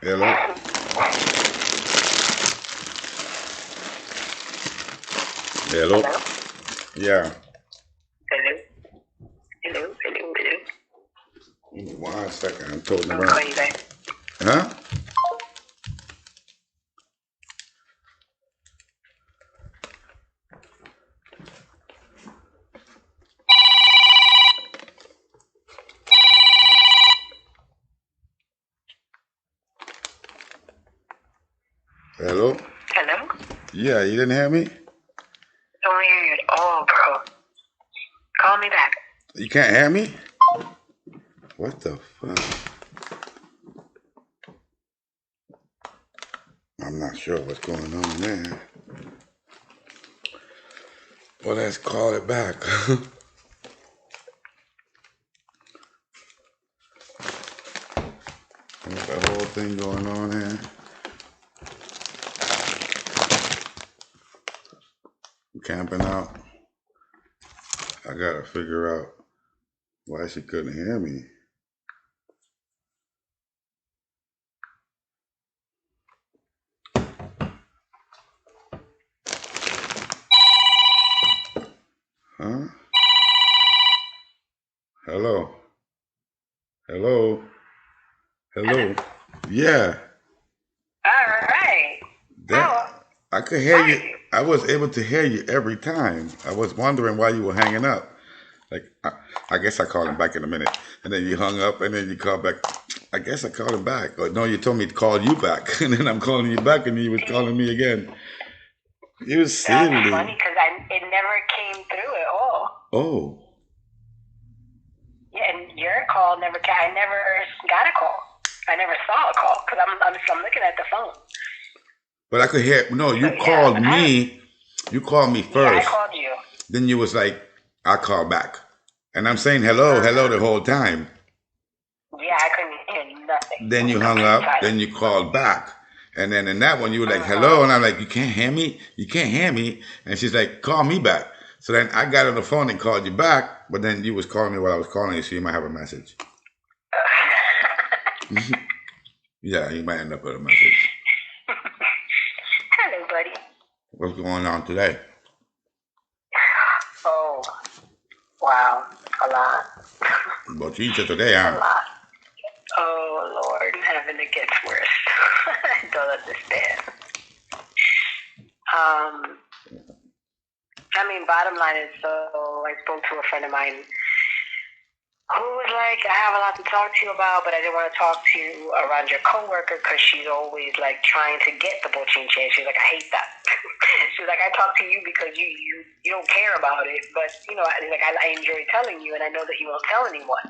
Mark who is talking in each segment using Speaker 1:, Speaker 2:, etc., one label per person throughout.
Speaker 1: Hello? Hello?
Speaker 2: Hello?
Speaker 1: Yeah.
Speaker 2: Hello? Hello? Hello? Hello?
Speaker 1: Give me 1 second. I'm toting
Speaker 2: I'm gonna call
Speaker 1: around.
Speaker 2: you back.
Speaker 1: Huh? Hello?
Speaker 2: Hello?
Speaker 1: Yeah, you didn't hear me?
Speaker 2: Don't hear you at all, bro. Call me back.
Speaker 1: You can't hear me? What the fuck? I'm not sure what's going on there. Well, let's call it back. What's the whole thing going on here? Camping out. I gotta figure out why she couldn't hear me. Huh? Hello? Hello? Hello? Yeah.
Speaker 2: All right. How
Speaker 1: That I could hear
Speaker 2: are
Speaker 1: you.
Speaker 2: you?
Speaker 1: I was able to hear you every time. I was wondering why you were hanging up. Like, I guess I called him back in a minute. And then you hung up and then you called back. I guess I called him back. Or no, you told me to call you back. And then I'm calling you back and you was calling me again. You
Speaker 2: That's funny
Speaker 1: silly.
Speaker 2: because it never came through at all.
Speaker 1: Oh.
Speaker 2: Yeah, and your call never came. I never got a call. I never saw a call because I'm looking at the phone.
Speaker 1: But I could hear, no,
Speaker 2: So
Speaker 1: you
Speaker 2: yeah,
Speaker 1: called me. You called me
Speaker 2: yeah, I
Speaker 1: first.
Speaker 2: called you.
Speaker 1: Then you was like, I call back. And I'm saying hello, hello the whole time.
Speaker 2: Yeah, I couldn't hear nothing.
Speaker 1: Then you hung
Speaker 2: Complete
Speaker 1: up. Then
Speaker 2: silence.
Speaker 1: you called back. And then in that one, you were like, hello. And I'm like, you can't hear me? You can't hear me? And she's like, call me back. So then I got on the phone and called you back. But then you was calling me while I was calling you, so you might have a message. Yeah, you might end up with a message.
Speaker 2: Hello, buddy.
Speaker 1: What's going on today?
Speaker 2: Oh, wow, a lot.
Speaker 1: Bochicha today,
Speaker 2: A
Speaker 1: huh?
Speaker 2: lot. Oh, Lord in heaven, it gets worse. I don't understand. Bottom line is, so I spoke to a friend of mine who was like, I have a lot to talk to you about, but I didn't want to talk to you around your coworker because she's always like trying to get the bochinche. She's like, I hate that. She's like, I talk to you because you don't care about it, but I enjoy telling you, and I know that you won't tell anyone.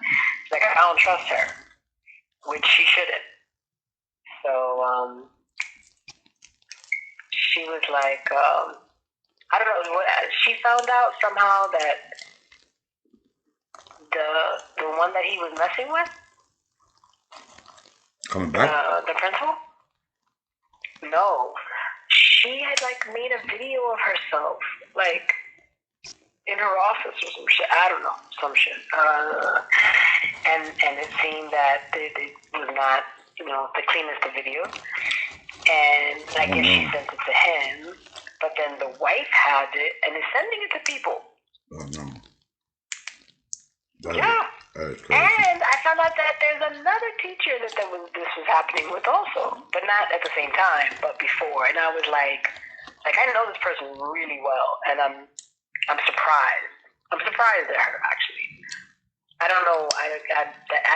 Speaker 2: She's like, I don't trust her, which she shouldn't. So she was like, I don't know what she found out somehow that the one that he was messing with,
Speaker 1: Coming back?
Speaker 2: the principal. No, she had like made a video of herself, like in her office or some shit. I don't know, some shit. And it seemed that it was not, the cleanest of videos. And I guess she sent it to him, but then the wife has it and is sending it to people.
Speaker 1: Oh no.
Speaker 2: Yeah.
Speaker 1: That is crazy.
Speaker 2: And I found out that there's another teacher that this was happening with also, but not at the same time, but before. And I was like I know this person really well, and I'm surprised. I'm surprised at her, actually. I don't know. I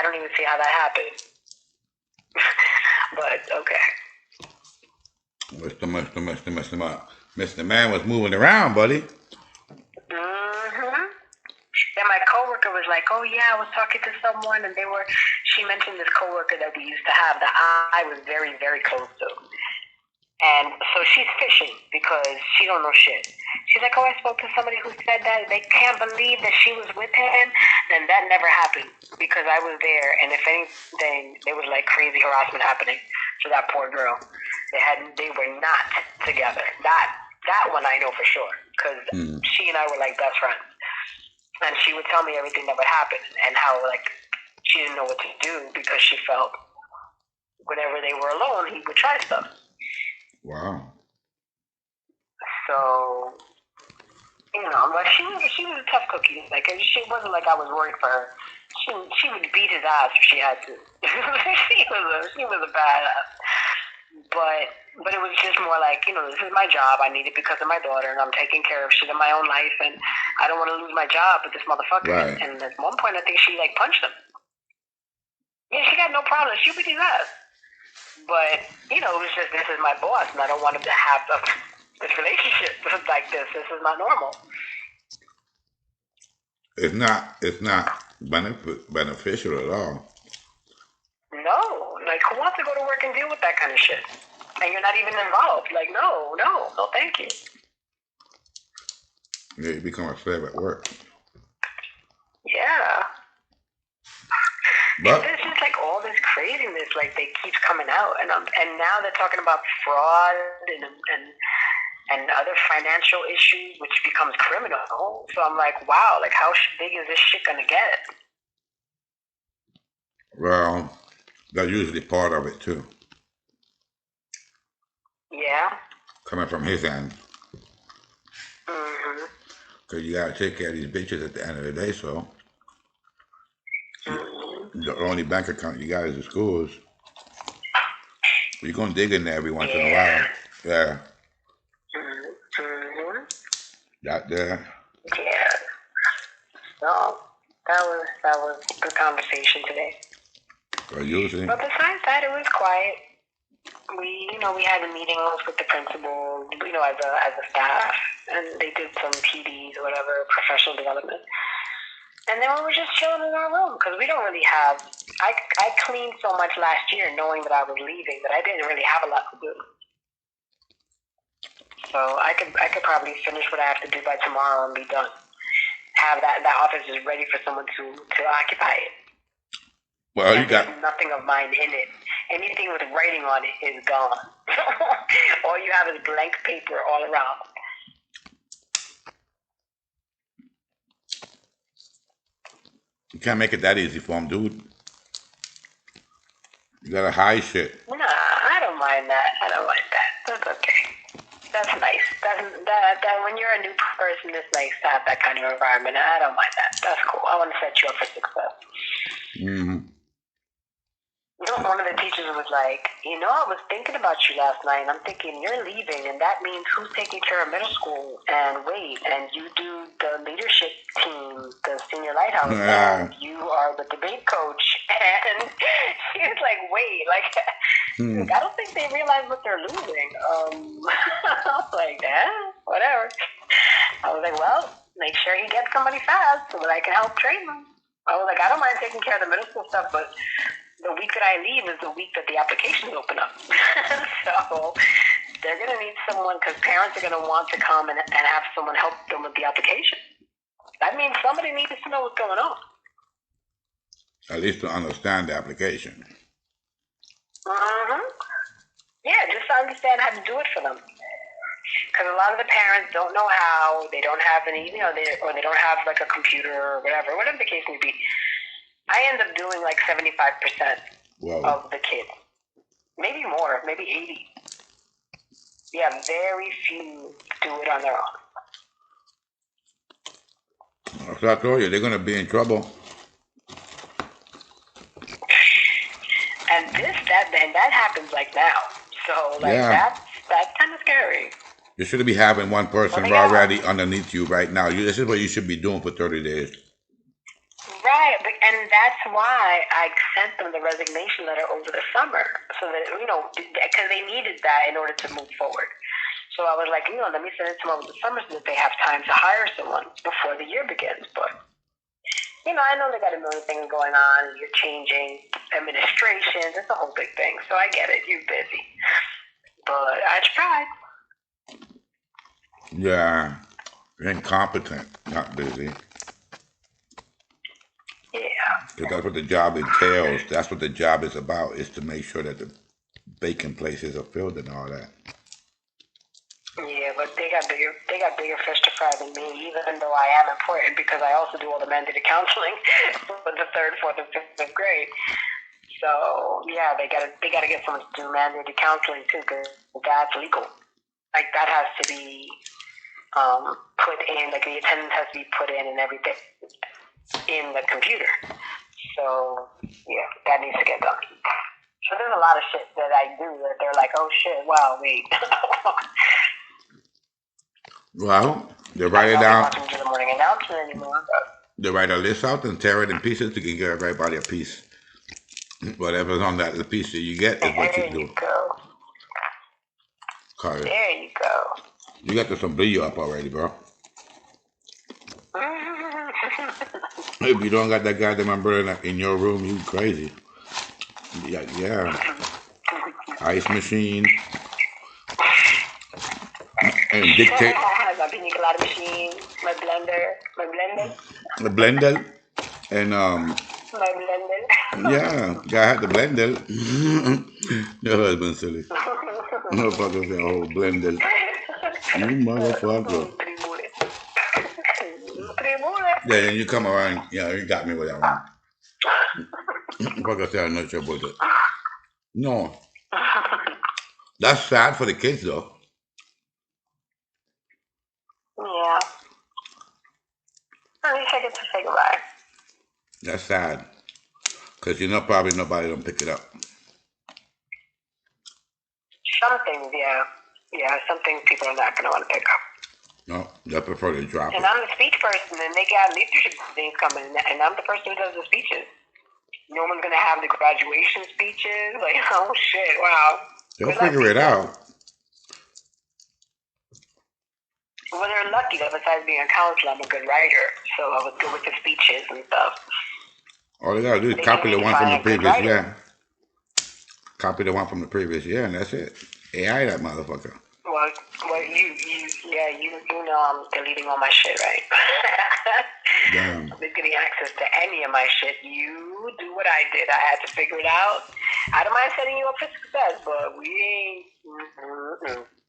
Speaker 2: don't even see how that happened. But okay.
Speaker 1: Mr. Man was moving around, buddy.
Speaker 2: Then my coworker was like, "Oh yeah, I was talking to someone, and she mentioned this coworker that we used to have that I was very, very close to." And so she's fishing because she don't know shit. She's like, "Oh, I spoke to somebody who said that they can't believe that she was with him." And that never happened because I was there. And if anything, there was like crazy harassment happening to that poor girl. They were not together. That one I know for sure because she and I were like best friends. And she would tell me everything that would happen and how like she didn't know what to do because she felt whenever they were alone, he would try stuff.
Speaker 1: Wow.
Speaker 2: So, but she was a tough cookie. Like, she wasn't like I was worried for her. She would beat his ass if she had to. she was a badass. But it was just more like, this is my job. I need it because of my daughter, and I'm taking care of shit in my own life, and I don't want to lose my job with this motherfucker.
Speaker 1: Right.
Speaker 2: And at one point, I think she punched him. Yeah, she got no problem. She beat his ass. But it was just, this is my boss, and I don't want him to have this relationship like this. This is not normal.
Speaker 1: It's not beneficial at all.
Speaker 2: No, like, who wants to go to work and deal with that kind of shit? And you're not even involved. Like, no, thank you.
Speaker 1: Yeah, you become a slave at work.
Speaker 2: Yeah.
Speaker 1: But
Speaker 2: there's just like all this craziness, like they keep coming out, and now they're talking about fraud and other financial issues, which becomes criminal. So I'm like, wow, like how big is this shit gonna get?
Speaker 1: well, that's usually part of it too.
Speaker 2: Yeah.
Speaker 1: Coming from his end.
Speaker 2: Mhm.
Speaker 1: Because you gotta take care of these bitches at the end of the day, so the only bank account you got is the schools. You're gonna dig in there every once in a while. Yeah.
Speaker 2: Mhm.
Speaker 1: That there.
Speaker 2: Yeah. So that was a good conversation today.
Speaker 1: But usually.
Speaker 2: But besides that, it was quiet. We had a meeting with the principal, as a staff, and they did some PDs or whatever, professional development. And then we were just chilling in our room because we don't really have. I cleaned so much last year, knowing that I was leaving, that I didn't really have a lot to do. So I could probably finish what I have to do by tomorrow and be done. Have that office is ready for someone to occupy it.
Speaker 1: Well,
Speaker 2: and
Speaker 1: you got
Speaker 2: nothing of mine in it. Anything with writing on it is gone. All you have is blank paper all around.
Speaker 1: You can't make it that easy for them, dude. You gotta hide shit.
Speaker 2: Nah, I don't mind that. That's okay. That's nice. That when you're a new person, it's nice to have that kind of environment. I don't mind that. That's cool. I want to set you up for success.
Speaker 1: Mm-hmm.
Speaker 2: One of the teachers was like, I was thinking about you last night, and I'm thinking, you're leaving, and that means who's taking care of middle school? And wait, and you do the leadership team, the senior lighthouse, and you are the debate coach. And she was like, wait, like, I don't think they realize what they're losing. I was like, whatever. I was like, well, make sure you get somebody fast so that I can help train them. I was like, I don't mind taking care of the middle school stuff, but the week that I leave is the week that the applications open up. So they're going to need someone, because parents are going to want to come and have someone help them with the application. That means somebody needs to know what's going on.
Speaker 1: At least to understand the application.
Speaker 2: Mm-hmm. Yeah, just to understand how to do it for them. Because a lot of the parents don't know how. They don't have any, they don't have like a computer or whatever the case may be. I end up doing like 75% of the kids. Maybe more, maybe 80. Yeah, very few do it on their own.
Speaker 1: So I told you, they're going to be in trouble.
Speaker 2: And that happens like now. So like that's kind of scary.
Speaker 1: You shouldn't be having one person already underneath you right now. This is what you should be doing for 30 days.
Speaker 2: Right, and that's why I sent them the resignation letter over the summer, so that, because they needed that in order to move forward. So I was like, let me send it to them over the summer so that they have time to hire someone before the year begins. But, I know they got a million things going on. You're changing administrations. It's a whole big thing. So I get it. You're busy. But I tried.
Speaker 1: Yeah. You're incompetent, not busy.
Speaker 2: Yeah.
Speaker 1: Because that's what the job entails. That's what the job is about, is to make sure that the vacant places are filled and all that.
Speaker 2: Yeah, but they got bigger fish to fry than me, even though I am important, because I also do all the mandated counseling for the 3rd, 4th, and 5th grade. So yeah, they gotta get someone to do mandated counseling too, because that's legal. Like that has to be put in, like the attendance has to be put in and everything in the computer. So yeah, that needs to get done. So there's a lot of shit that I do that they're like, oh shit, wow, wait.
Speaker 1: Well, they
Speaker 2: I
Speaker 1: write it
Speaker 2: don't
Speaker 1: down.
Speaker 2: watch them to the morning announcement anymore. But
Speaker 1: They write a list out and tear it in pieces. You can give everybody a piece. Whatever's on that the piece that you get is what you
Speaker 2: there
Speaker 1: do.
Speaker 2: you go.
Speaker 1: Cause
Speaker 2: There you go.
Speaker 1: you got the sombrilla up already, bro. If you don't got that goddamn umbrella in your room, you crazy. Yeah. Ice machine and dictate
Speaker 2: My pina colada machine, my blender,
Speaker 1: the blender and
Speaker 2: my blender.
Speaker 1: yeah, I had the blender. Your husband silly. Motherfucker say, oh blender. You motherfucker. Yeah, and you come around, yeah, you got me with that one. Fucker say, I know your boy. No. That's sad for the kids though.
Speaker 2: Yeah. At least I get to say goodbye.
Speaker 1: That's sad. Because you know probably nobody don't pick it up.
Speaker 2: Some things, yeah. Yeah, some things people are not going to want to pick up.
Speaker 1: No, they prefer to drop
Speaker 2: And
Speaker 1: it.
Speaker 2: I'm the speech person, and they got leadership things coming, and I'm the person who does the speeches. No one's going to have the graduation speeches. Like, oh shit, wow.
Speaker 1: They'll figure it out.
Speaker 2: Well, they're lucky that besides being a counselor, I'm a good writer, so I was good with the speeches and stuff.
Speaker 1: All they gotta do is
Speaker 2: They
Speaker 1: copy the
Speaker 2: can
Speaker 1: one from the
Speaker 2: find a good
Speaker 1: previous
Speaker 2: writer.
Speaker 1: year. Copy the one from the previous year, and that's it. AI that motherfucker.
Speaker 2: Well, you know I'm deleting all my shit, right?
Speaker 1: Damn.
Speaker 2: They're getting access to any of my shit. You do what I did. I had to figure it out. I don't mind setting you up for success, but we ain't.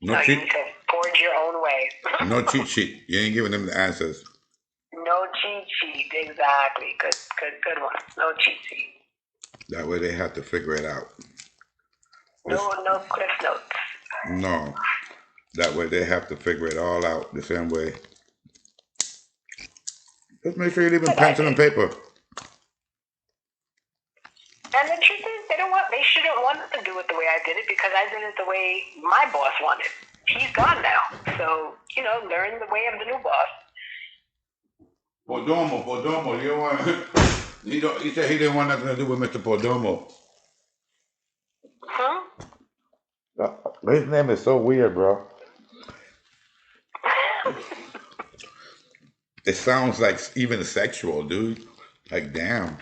Speaker 1: No
Speaker 2: You
Speaker 1: cheat.
Speaker 2: need to forge your own way.
Speaker 1: No cheat sheet. You ain't giving them the answers.
Speaker 2: No cheat sheet, exactly. Good one. No cheat sheet.
Speaker 1: That way they have to figure it out.
Speaker 2: No cliff notes.
Speaker 1: No. That way they have to figure it all out the same way. Just make sure you leave in pencil and paper.
Speaker 2: And the truth is, they shouldn't want to do it the way I did it because I did it the way my boss wanted. He's gone now. So, learn the way of the new boss.
Speaker 1: Podomo, you don't want he said he didn't want nothing to do with Mr. Podomo.
Speaker 2: Huh?
Speaker 1: His name is so weird, bro. It sounds like even sexual, dude. Like, damn.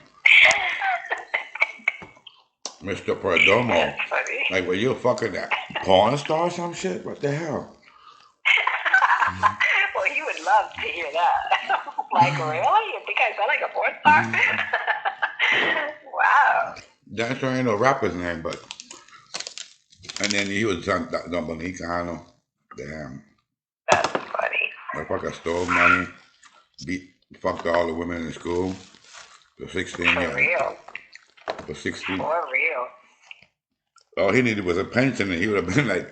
Speaker 1: Mr. Perdomo.
Speaker 2: That's funny.
Speaker 1: Like, were you a fucking porn star or some shit? What the hell?
Speaker 2: Well, you would love to hear that. Like, really? You think I sound like a porn star? Wow.
Speaker 1: That sure ain't no rapper's name, but. And then he was Dominicano. Damn.
Speaker 2: That's funny.
Speaker 1: That fucker stole money. Fucked all the women in school. For 16
Speaker 2: For
Speaker 1: years.
Speaker 2: real.
Speaker 1: For 16.
Speaker 2: For real.
Speaker 1: All he needed was a pension and he would have been like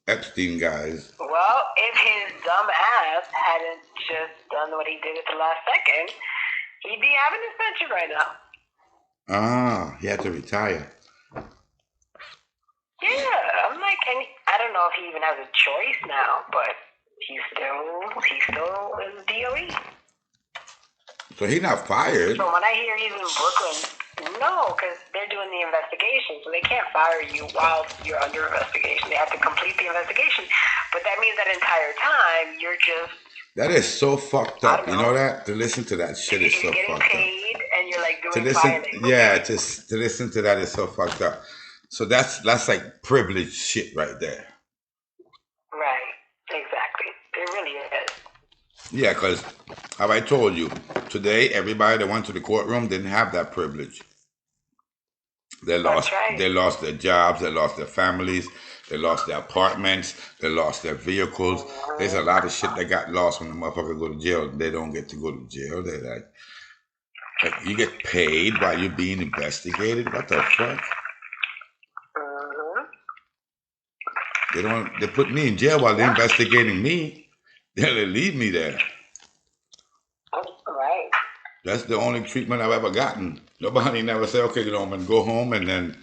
Speaker 1: Epstein guys.
Speaker 2: Well, if his dumb ass hadn't just done what he did at the last second, he'd be having his pension right now.
Speaker 1: Ah, he had to retire.
Speaker 2: Yeah, I'm like, and I don't know if he even has a choice now, but he's still in DOE.
Speaker 1: So he's not fired.
Speaker 2: So when I hear he's in Brooklyn, no, because they're doing the investigation, so they can't fire you while you're under investigation. They have to complete the investigation, but that means that entire time you're just.
Speaker 1: That is so fucked up. You know that? To listen to that shit is so
Speaker 2: getting
Speaker 1: fucked up.
Speaker 2: paid and you're like
Speaker 1: To
Speaker 2: doing
Speaker 1: listen,
Speaker 2: filing.
Speaker 1: yeah, to listen to that is so fucked up. So that's like privileged shit right there.
Speaker 2: Right, exactly. It really is.
Speaker 1: Yeah, because how I told you, today everybody that went to the courtroom didn't have that privilege. They lost,
Speaker 2: right.
Speaker 1: They lost their jobs, they lost their families, they lost their apartments, they lost their vehicles. There's a lot of shit that got lost when the motherfucker go to jail. They don't get to go to jail. They like, Like you get paid while you're being investigated. What the fuck?
Speaker 2: Mm-hmm.
Speaker 1: They put me in jail while they're
Speaker 2: Yeah.
Speaker 1: investigating me. They leave me there.
Speaker 2: Right.
Speaker 1: That's the only treatment I've ever gotten. Nobody never said, okay, man, go home and then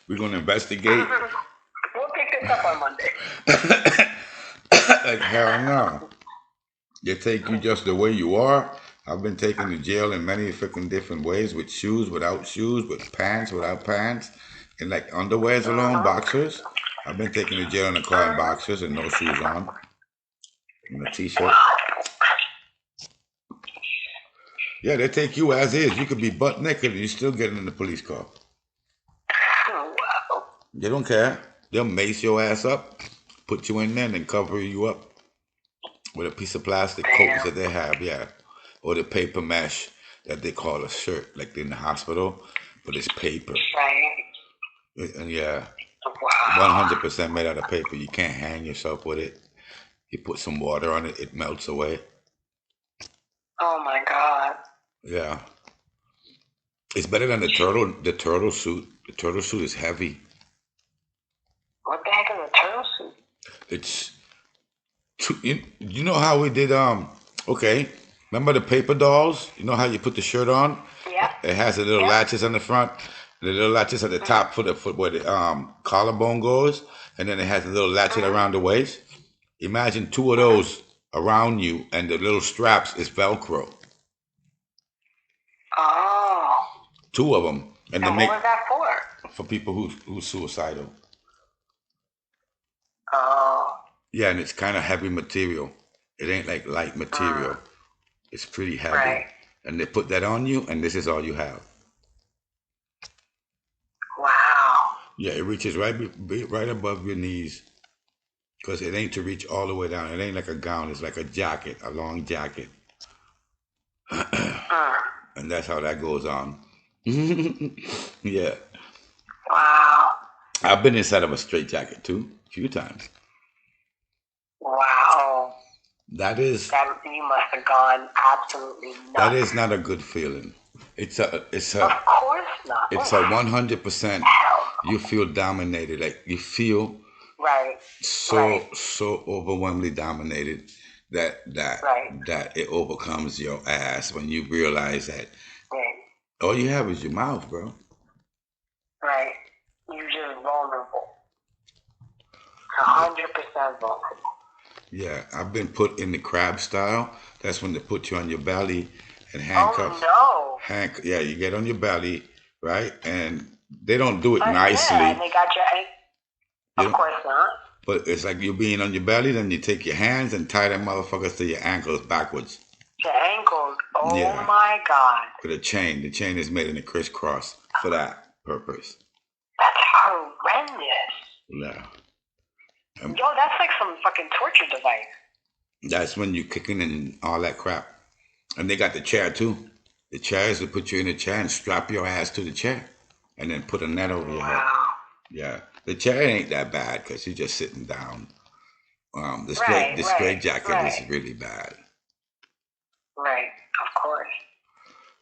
Speaker 1: we're gonna investigate.
Speaker 2: We'll pick this up on Monday.
Speaker 1: Like hell no. They take you just the way you are. I've been taken to jail in many freaking different ways, with shoes, without shoes, with pants, without pants, and like underwears alone, boxers. I've been taken to jail in a car in boxers and no shoes on, and a t-shirt. Yeah, they take you as is. You could be butt naked and you're still getting in the police car.
Speaker 2: Wow.
Speaker 1: They don't care. They'll mace your ass up, put you in there, and cover you up with a piece of plastic coats that they have, yeah. Or the paper mesh that they call a shirt, like in the hospital, but it's paper.
Speaker 2: Right.
Speaker 1: And yeah,
Speaker 2: Wow.
Speaker 1: 100% made out of paper. You can't hang yourself with it. You put some water on it, it melts away.
Speaker 2: Oh my God.
Speaker 1: Yeah. It's better than the turtle suit. The turtle suit is heavy.
Speaker 2: What the heck is a turtle suit?
Speaker 1: It's you know how we did okay. Remember the paper dolls? You know how you put the shirt on?
Speaker 2: Yeah.
Speaker 1: It has the little latches on the front, the little latches at the top for the foot where the collarbone goes, and then it has a little latchet around the waist. Imagine two of those around you, and the little straps is Velcro.
Speaker 2: Oh.
Speaker 1: Two of them, and
Speaker 2: And what was that
Speaker 1: for people who's suicidal.
Speaker 2: Oh.
Speaker 1: Yeah, and it's kind of heavy material. It ain't like light material. It's pretty heavy.
Speaker 2: Right.
Speaker 1: And they put that on you, and this is all you have.
Speaker 2: Wow.
Speaker 1: Yeah, it reaches right above your knees, because it ain't to reach all the way down. It ain't like a gown. It's like a jacket, a long jacket. And that's how that goes on. Yeah.
Speaker 2: Wow.
Speaker 1: I've been inside of a straitjacket too, a few times.
Speaker 2: Wow.
Speaker 1: That is
Speaker 2: You must have gone absolutely nuts.
Speaker 1: that is not a good feeling. It's a
Speaker 2: Of course not.
Speaker 1: it's a 100%.
Speaker 2: Hell.
Speaker 1: You feel dominated. Like you feel
Speaker 2: Right.
Speaker 1: so overwhelmingly dominated that
Speaker 2: Right.
Speaker 1: that it overcomes your ass when you realize that
Speaker 2: Right.
Speaker 1: all you have is your mouth, bro.
Speaker 2: Right. You're just vulnerable. 100% vulnerable.
Speaker 1: Yeah, I've been put in the crab style. That's when they put you on your belly and handcuffs.
Speaker 2: Oh
Speaker 1: Yeah, you get on your belly, right? And they don't do it
Speaker 2: no.
Speaker 1: nicely.
Speaker 2: Yeah, and they got your egg.
Speaker 1: You
Speaker 2: Of
Speaker 1: know?
Speaker 2: course not.
Speaker 1: But it's like you being on your belly, then you take your hands and tie them motherfuckers to your ankles backwards
Speaker 2: Your ankles. Oh
Speaker 1: Yeah.
Speaker 2: my God.
Speaker 1: with a chain. The chain is made in a crisscross for that purpose.
Speaker 2: That's horrendous.
Speaker 1: Yeah.
Speaker 2: Yo, that's like some fucking torture device.
Speaker 1: That's when you kicking and all that crap. And they got the chair too. The chair is to put you in a chair and strap your ass to the chair, and then put a net over your head.
Speaker 2: Wow.
Speaker 1: Yeah, the chair ain't that bad because you're just sitting down. The
Speaker 2: Right,
Speaker 1: straight jacket
Speaker 2: right.
Speaker 1: is really bad.
Speaker 2: Right. Of course.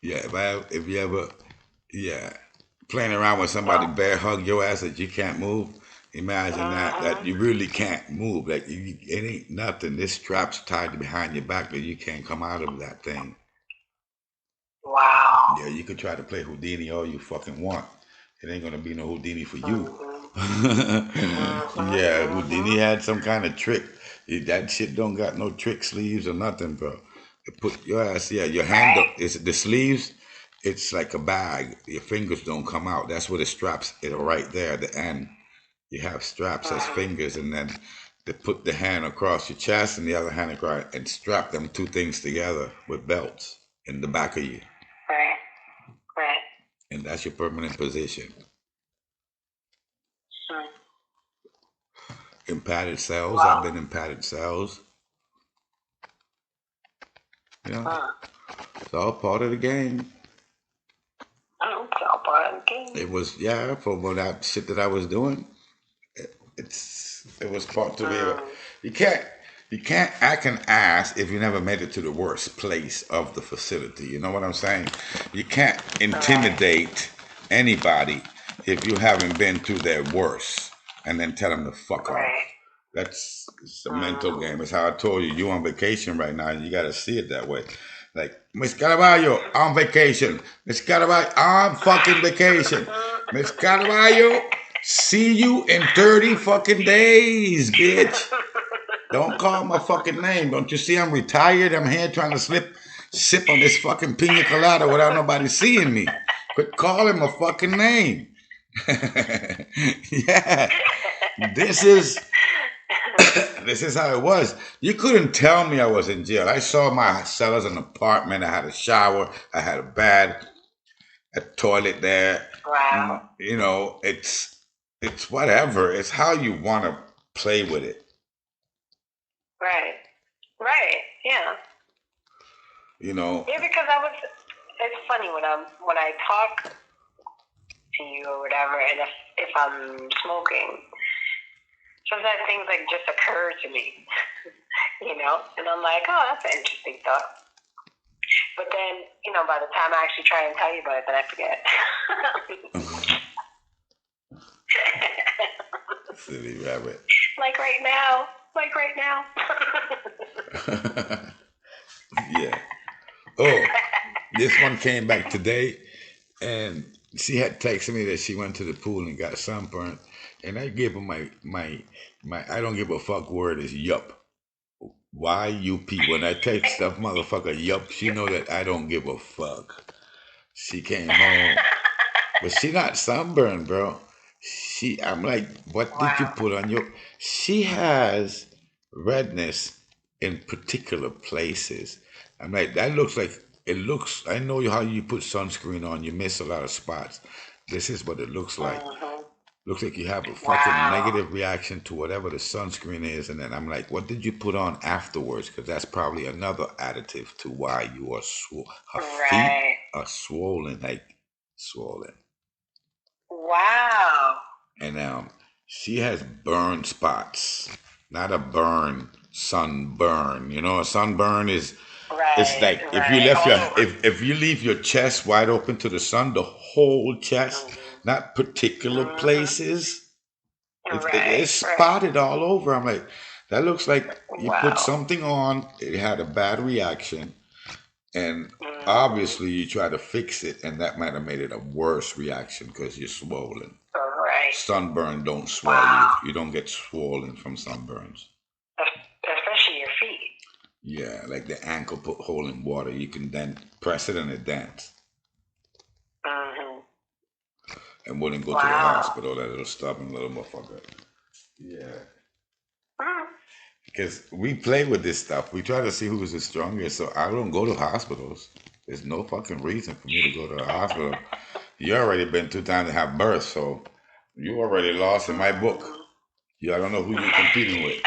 Speaker 1: Yeah, if you ever playing around with somebody bear hug your ass that you can't move. Imagine that you really can't move. Like it ain't nothing. This strap's tied behind your back that you can't come out of that thing.
Speaker 2: Wow.
Speaker 1: Yeah, you could try to play Houdini all you fucking want. It ain't gonna be no Houdini for you. Yeah, Houdini had some kind of trick. That shit don't got no trick sleeves or nothing, bro. It put your ass, your hand up. Is the sleeves? It's like a bag. Your fingers don't come out. That's where the straps are right there at the end. You have straps as fingers, and then they put the hand across your chest and the other hand across, and strap them two things together with belts in the back of you.
Speaker 2: Right. Right.
Speaker 1: And that's your permanent position. In padded cells,
Speaker 2: Wow.
Speaker 1: I've been in padded cells. Yeah, it's all part of the game.
Speaker 2: It's all part of the game.
Speaker 1: It was, for that shit that I was doing. It was part to be. You can't. You can't act an ass if you never made it to the worst place of the facility. You know what I'm saying? You can't
Speaker 2: Right.
Speaker 1: intimidate anybody if you haven't been through their worst and then tell them to fuck off.
Speaker 2: Right.
Speaker 1: That's it's a mental
Speaker 2: Mm-hmm.
Speaker 1: game. It's how I told you. You on vacation right now. You got to see it that way. Like, Miss Caraballo, on vacation. Miss Caraballo, on fucking vacation. Miss Caraballo, see you in 30 fucking days, bitch. Don't call my fucking name. Don't you see I'm retired? I'm here trying to sip on this fucking pina colada without nobody seeing me. Quit calling my fucking name. Yeah. This is this is how it was. You couldn't tell me I was in jail. I saw my cell as an apartment. I had a shower. I had a bed, a toilet there.
Speaker 2: Wow.
Speaker 1: You know, it's whatever. It's how you want to play with it.
Speaker 2: Right. Right. Yeah.
Speaker 1: You know,
Speaker 2: Yeah, because it's funny when I talk to you or whatever, and if I'm smoking, sometimes things like just occur to me, and I'm like, oh, that's an interesting thought. But then, by the time I actually try and tell you about it, then I forget.
Speaker 1: silly rabbit.
Speaker 2: Like right now. Like right now.
Speaker 1: Yeah. Oh, this one came back today, and she had texted me that she went to the pool and got sunburned, and I gave her my I don't give a fuck word is yup. YUP. When I text stuff, motherfucker, yup, she know that I don't give a fuck. She came home, but she not sunburned, bro. I'm like, what did you
Speaker 2: Wow.
Speaker 1: put on your? She has redness in particular places. I'm like, that looks like it looks. I know how you put sunscreen on, you miss a lot of spots. This is what it looks like.
Speaker 2: Mm-hmm.
Speaker 1: Looks like you have a fucking
Speaker 2: Wow.
Speaker 1: negative reaction to whatever the sunscreen is, and then I'm like, what did you put on afterwards? Because that's probably another additive to why you are her feet
Speaker 2: Right.
Speaker 1: are swollen, like swollen.
Speaker 2: Wow.
Speaker 1: And she has burn spots, not a burn, sunburn. You know, a sunburn is it's
Speaker 2: Right.
Speaker 1: like if you
Speaker 2: Right.
Speaker 1: left
Speaker 2: All
Speaker 1: your
Speaker 2: over.
Speaker 1: if you leave your chest wide open to the sun, the whole chest,
Speaker 2: Mm-hmm.
Speaker 1: not particular
Speaker 2: Mm-hmm.
Speaker 1: places. It
Speaker 2: Right.
Speaker 1: is
Speaker 2: Right.
Speaker 1: spotted all over. I'm like, that looks like you put
Speaker 2: Wow.
Speaker 1: something on. It had a bad reaction, and
Speaker 2: Mm-hmm.
Speaker 1: obviously you try to fix it, and that might have made it a worse reaction because you're swollen.
Speaker 2: Right.
Speaker 1: Sunburn don't swell you.
Speaker 2: Wow.
Speaker 1: You don't get swollen from sunburns.
Speaker 2: Especially your feet.
Speaker 1: Yeah, like the ankle put hole in water. You can then press it and it dance.
Speaker 2: Mm-hmm.
Speaker 1: And wouldn't go to the
Speaker 2: Wow.
Speaker 1: hospital, that little stubborn little motherfucker. Yeah.
Speaker 2: Mm.
Speaker 1: Because we play with this stuff. We try to see who's the strongest. So I don't go to hospitals. There's no fucking reason for me to go to the hospital. You already been 2 times to have birth, so you already lost in my book. You I don't know who you're competing with.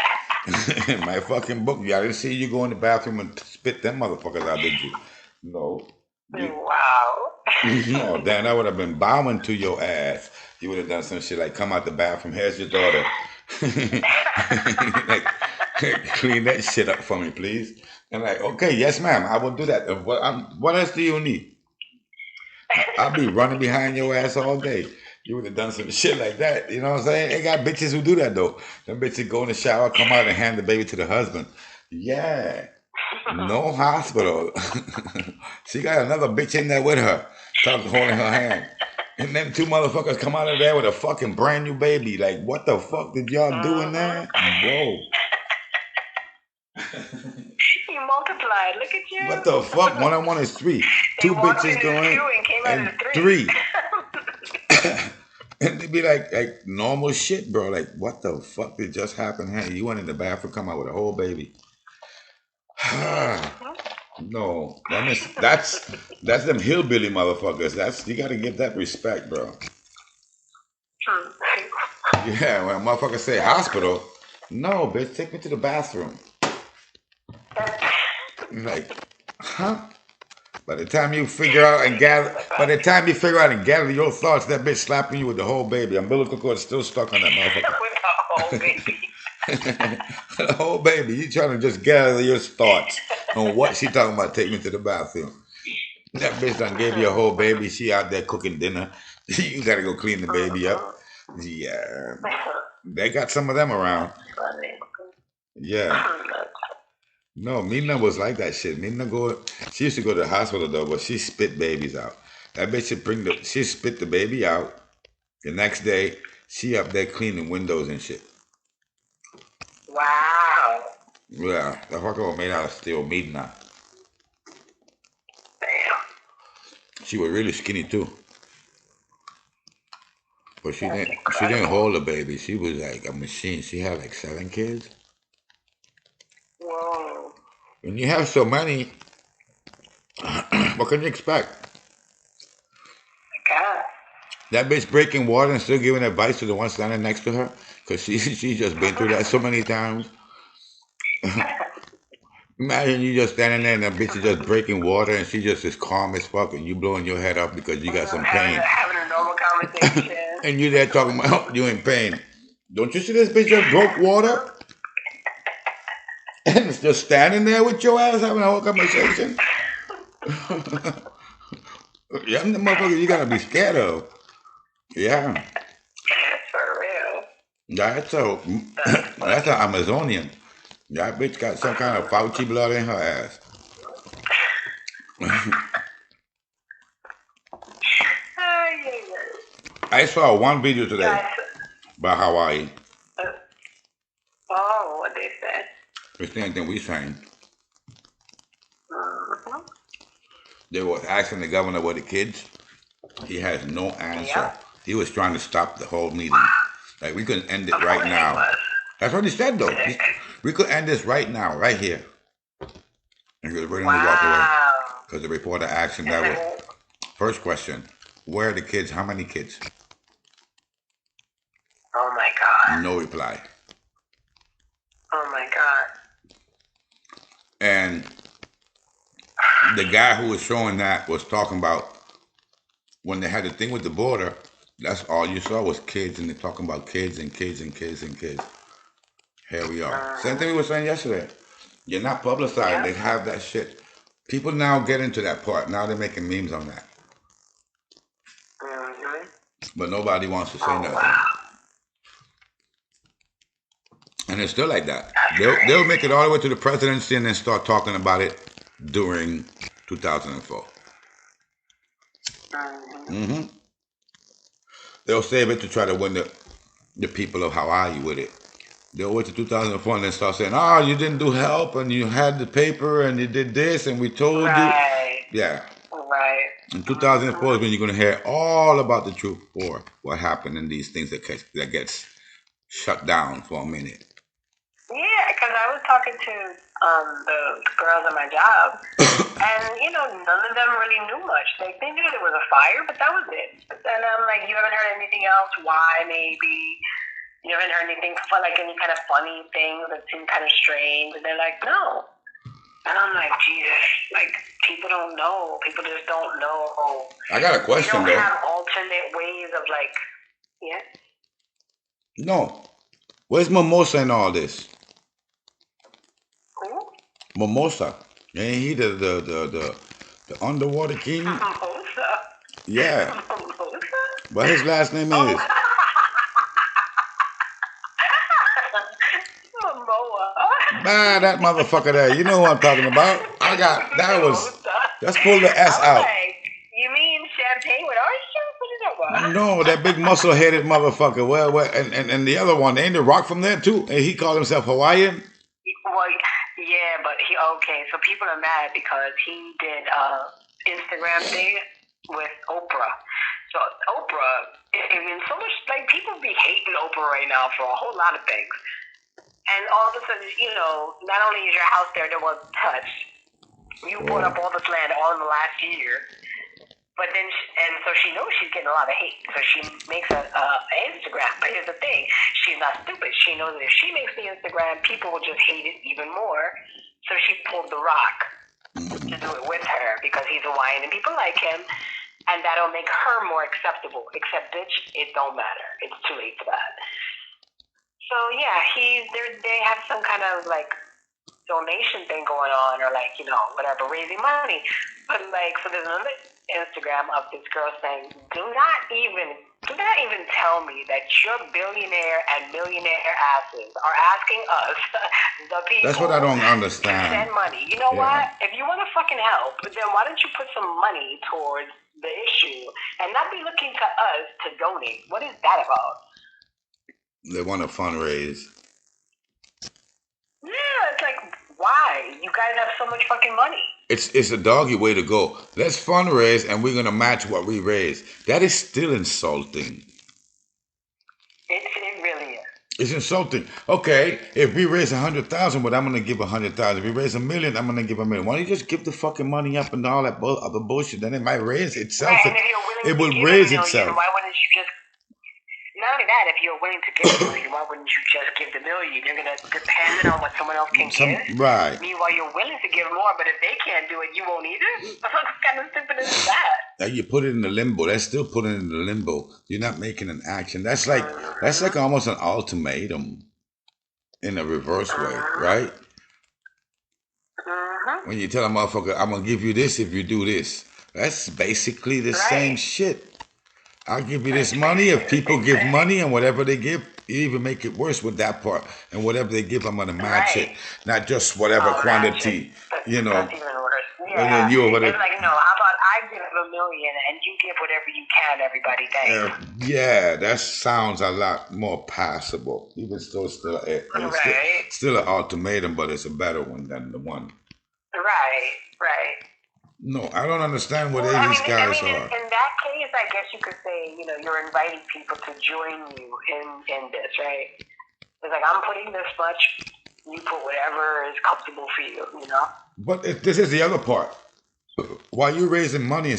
Speaker 1: In my fucking book, I didn't see you go in the bathroom and spit them motherfuckers out, did you? No. You
Speaker 2: Wow.
Speaker 1: no, Dan, I would have been bowing to your ass. You would have done some shit like come out the bathroom, here's your daughter. Like clean that shit up for me, please. And like, okay, yes, ma'am, I will do that. And what else do you need? I'll be running behind your ass all day. You would have done some shit like that. You know what I'm saying? They got bitches who do that though. Them bitches go in the shower, come out and hand the baby to the husband. Yeah. No hospital. She got another bitch in there with her, holding her hand. And them two motherfuckers come out of there with a fucking brand new baby. Like, what the fuck did y'all do in
Speaker 2: Mm-hmm.
Speaker 1: there? Whoa.
Speaker 2: You multiplied. Look at
Speaker 1: What
Speaker 2: you.
Speaker 1: the fuck? One on one is three.
Speaker 2: They
Speaker 1: Two
Speaker 2: walked in
Speaker 1: bitches
Speaker 2: as
Speaker 1: going
Speaker 2: two and came out
Speaker 1: and
Speaker 2: as three.
Speaker 1: three. And they be like normal shit, bro. Like, what the fuck did just happen? Hey, you went in the bathroom, come out with a whole baby.
Speaker 2: Mm-hmm.
Speaker 1: No, that's them hillbilly motherfuckers. That's you gotta give that respect, bro. Yeah, when a motherfucker say hospital, no, bitch, take me to the bathroom. I'm like, huh? By the time you figure out and gather, by the time you figure out and gather your thoughts, that bitch slapping you with the whole baby. Umbilical cord still stuck on that motherfucker.
Speaker 2: With a whole baby.
Speaker 1: The whole baby. You trying to just gather your thoughts on what she talking about. Take me to the bathroom. That bitch done gave you a whole baby. She out there cooking dinner. You gotta go clean the baby up. Yeah, they got some of them around. Yeah. No, Mina was like that shit. Mina go. She used to go to the hospital though, but she spit babies out. That bitch should bring the. She spit the baby out. The next day, she up there cleaning windows and shit.
Speaker 2: Wow.
Speaker 1: Yeah, the fucker was made out of steel meat now.
Speaker 2: Damn.
Speaker 1: She was really skinny too, but she
Speaker 2: That's
Speaker 1: didn't. She didn't
Speaker 2: incredible.
Speaker 1: hold a baby. She was like a machine. She had like 7 kids.
Speaker 2: Whoa.
Speaker 1: When you have so many, what can you expect?
Speaker 2: God.
Speaker 1: That bitch breaking water and still giving advice to the one standing next to her, cause she just been through that so many times. Imagine you just standing there and that bitch is just breaking water and she just as calm as fuck and you blowing your head up because you got some pain.
Speaker 2: Having a normal conversation.
Speaker 1: And you there talking about you in pain. Don't you see this bitch just broke water? And it's just standing there with your ass having a whole conversation? Yeah, I'm the motherfucker you gotta be scared of. Yeah.
Speaker 2: For real.
Speaker 1: That's a that's an Amazonian. That bitch got some kind of Fauci blood in her ass. I saw one video today
Speaker 2: Yes.
Speaker 1: about Hawaii.
Speaker 2: Oh, what they said.
Speaker 1: It's the same thing we saying.
Speaker 2: Mm-hmm.
Speaker 1: They were asking the governor where the kids. He has no answer.
Speaker 2: Yep.
Speaker 1: He was trying to stop the whole meeting. Like we could end it
Speaker 2: Of
Speaker 1: right
Speaker 2: course he
Speaker 1: now.
Speaker 2: was.
Speaker 1: That's what he said though. We could end this right now, right here. And he was ready to walk away.
Speaker 2: Wow.
Speaker 1: Because the reporter asked him that way. First question, where are the kids? How many kids?
Speaker 2: Oh my God.
Speaker 1: No reply.
Speaker 2: Oh my God.
Speaker 1: And the guy who was showing that was talking about when they had the thing with the border, that's all you saw was kids and they're talking about kids and kids and kids and kids. Here we are. Same thing we were saying yesterday. You're not publicized.
Speaker 2: Yeah.
Speaker 1: They have that shit. People now get into that part. Now they're making memes on that.
Speaker 2: Mm-hmm.
Speaker 1: But nobody wants to say
Speaker 2: Oh,
Speaker 1: nothing.
Speaker 2: wow.
Speaker 1: And it's still like that. They'll make it all the way to the presidency and then start talking about it during 2004. Mm-hmm. They'll save it to try to win the people of Hawaii with it. They'll wait to 2004 and then start saying, oh, you didn't do help and you had the paper and you did this and we told
Speaker 2: Right.
Speaker 1: you. Yeah.
Speaker 2: Right.
Speaker 1: In 2004 is when you're going to hear all about the truth or what happened in these things that gets shut down for a minute.
Speaker 2: Yeah, because I was talking to the girls at my job, and none of them really knew much. Like they knew there was a fire, but that was it. But then I'm like, you haven't heard anything else? Why? Maybe you haven't heard anything like any kind of funny things that seem kind of strange? And they're like, no. And I'm like, Jesus, like people don't know. People just don't know.
Speaker 1: I got a question
Speaker 2: They don't
Speaker 1: though.
Speaker 2: have alternate ways of like, yeah.
Speaker 1: No. Where's Mimosa in all this?
Speaker 2: Who?
Speaker 1: Mimosa. Ain't he the underwater king?
Speaker 2: Mimosa.
Speaker 1: Yeah.
Speaker 2: Mimosa?
Speaker 1: But his last name is.
Speaker 2: Momoa.
Speaker 1: That motherfucker there. You know what I'm talking about. Let's pull the S out.
Speaker 2: Like, you mean champagne with orange juice? What are you talking about?
Speaker 1: No, that big muscle headed motherfucker. Well, and the other one, ain't The Rock from there too? And he called himself Hawaiian?
Speaker 2: Well, yeah, but so people are mad because he did Instagram thing with Oprah. So Oprah, I mean, so much, like, people be hating Oprah right now for a whole lot of things. And all of a sudden, not only is your house there that was touched, you bought up all this land all in the last year. But then, so she knows she's getting a lot of hate. So she makes an Instagram. But here's the thing. She's not stupid. She knows that if she makes the Instagram, people will just hate it even more. So she pulled The Rock to do it with her because he's Hawaiian and people like him. And that'll make her more acceptable. Except, bitch, it don't matter. It's too late for that. So yeah, they have some kind of like donation thing going on, or like whatever, raising money. But like, so there's another Instagram of this girl saying, do not even tell me that your billionaire and millionaire asses are asking us, the people,
Speaker 1: That's what I don't
Speaker 2: to
Speaker 1: understand.
Speaker 2: send money. You know
Speaker 1: Yeah.
Speaker 2: what? If you want to fucking help, then why don't you put some money towards the issue and not be looking to us to donate? What is that about?
Speaker 1: They want to fundraise.
Speaker 2: Yeah, it's like, why? You guys have so much fucking money.
Speaker 1: It's a doggy way to go. Let's fundraise and we're gonna match what we raise. That is still insulting.
Speaker 2: It really is.
Speaker 1: It's insulting. Okay, if we raise 100,000, but I'm gonna give 100,000. If we raise 1,000,000, I'm gonna give 1,000,000. Why don't you just give the fucking money up and all that other bullshit? Then it might raise itself.
Speaker 2: Right, and if you're willing
Speaker 1: It
Speaker 2: to
Speaker 1: will
Speaker 2: give
Speaker 1: raise
Speaker 2: $1 million,
Speaker 1: itself.
Speaker 2: why wouldn't you just? Not only that, if you're willing to give $1 million, why wouldn't you just give the $1 million? You're gonna depend on what someone else can give.
Speaker 1: Right.
Speaker 2: Meanwhile, you're willing to give more, but if they can't do it, you won't either. What kind of stupid is that?
Speaker 1: Now you put it in the limbo. That's still putting it in the limbo. You're not making an action. That's like almost an ultimatum in a reverse way, right? When you tell a motherfucker, I'm gonna give you this if you do this. That's basically the same shit. I'll give you this money if people give money, and whatever they give, you even make it worse with that part. And whatever they give, I'm gonna match it, not just whatever quantity,
Speaker 2: That's even worse. Yeah.
Speaker 1: And then you over there.
Speaker 2: It's like, no, how about I give $1 million and you give whatever you can, everybody. Thanks.
Speaker 1: Yeah, that sounds a lot more passable. Even though it's still an ultimatum, but it's a better one than the one.
Speaker 2: Right.
Speaker 1: No, I don't understand what these guys are.
Speaker 2: In that case, I guess you could say, you're inviting people to join you in this, right? It's like, I'm putting this much, you put whatever is comfortable for you, But
Speaker 1: this is the other part. While you're raising money,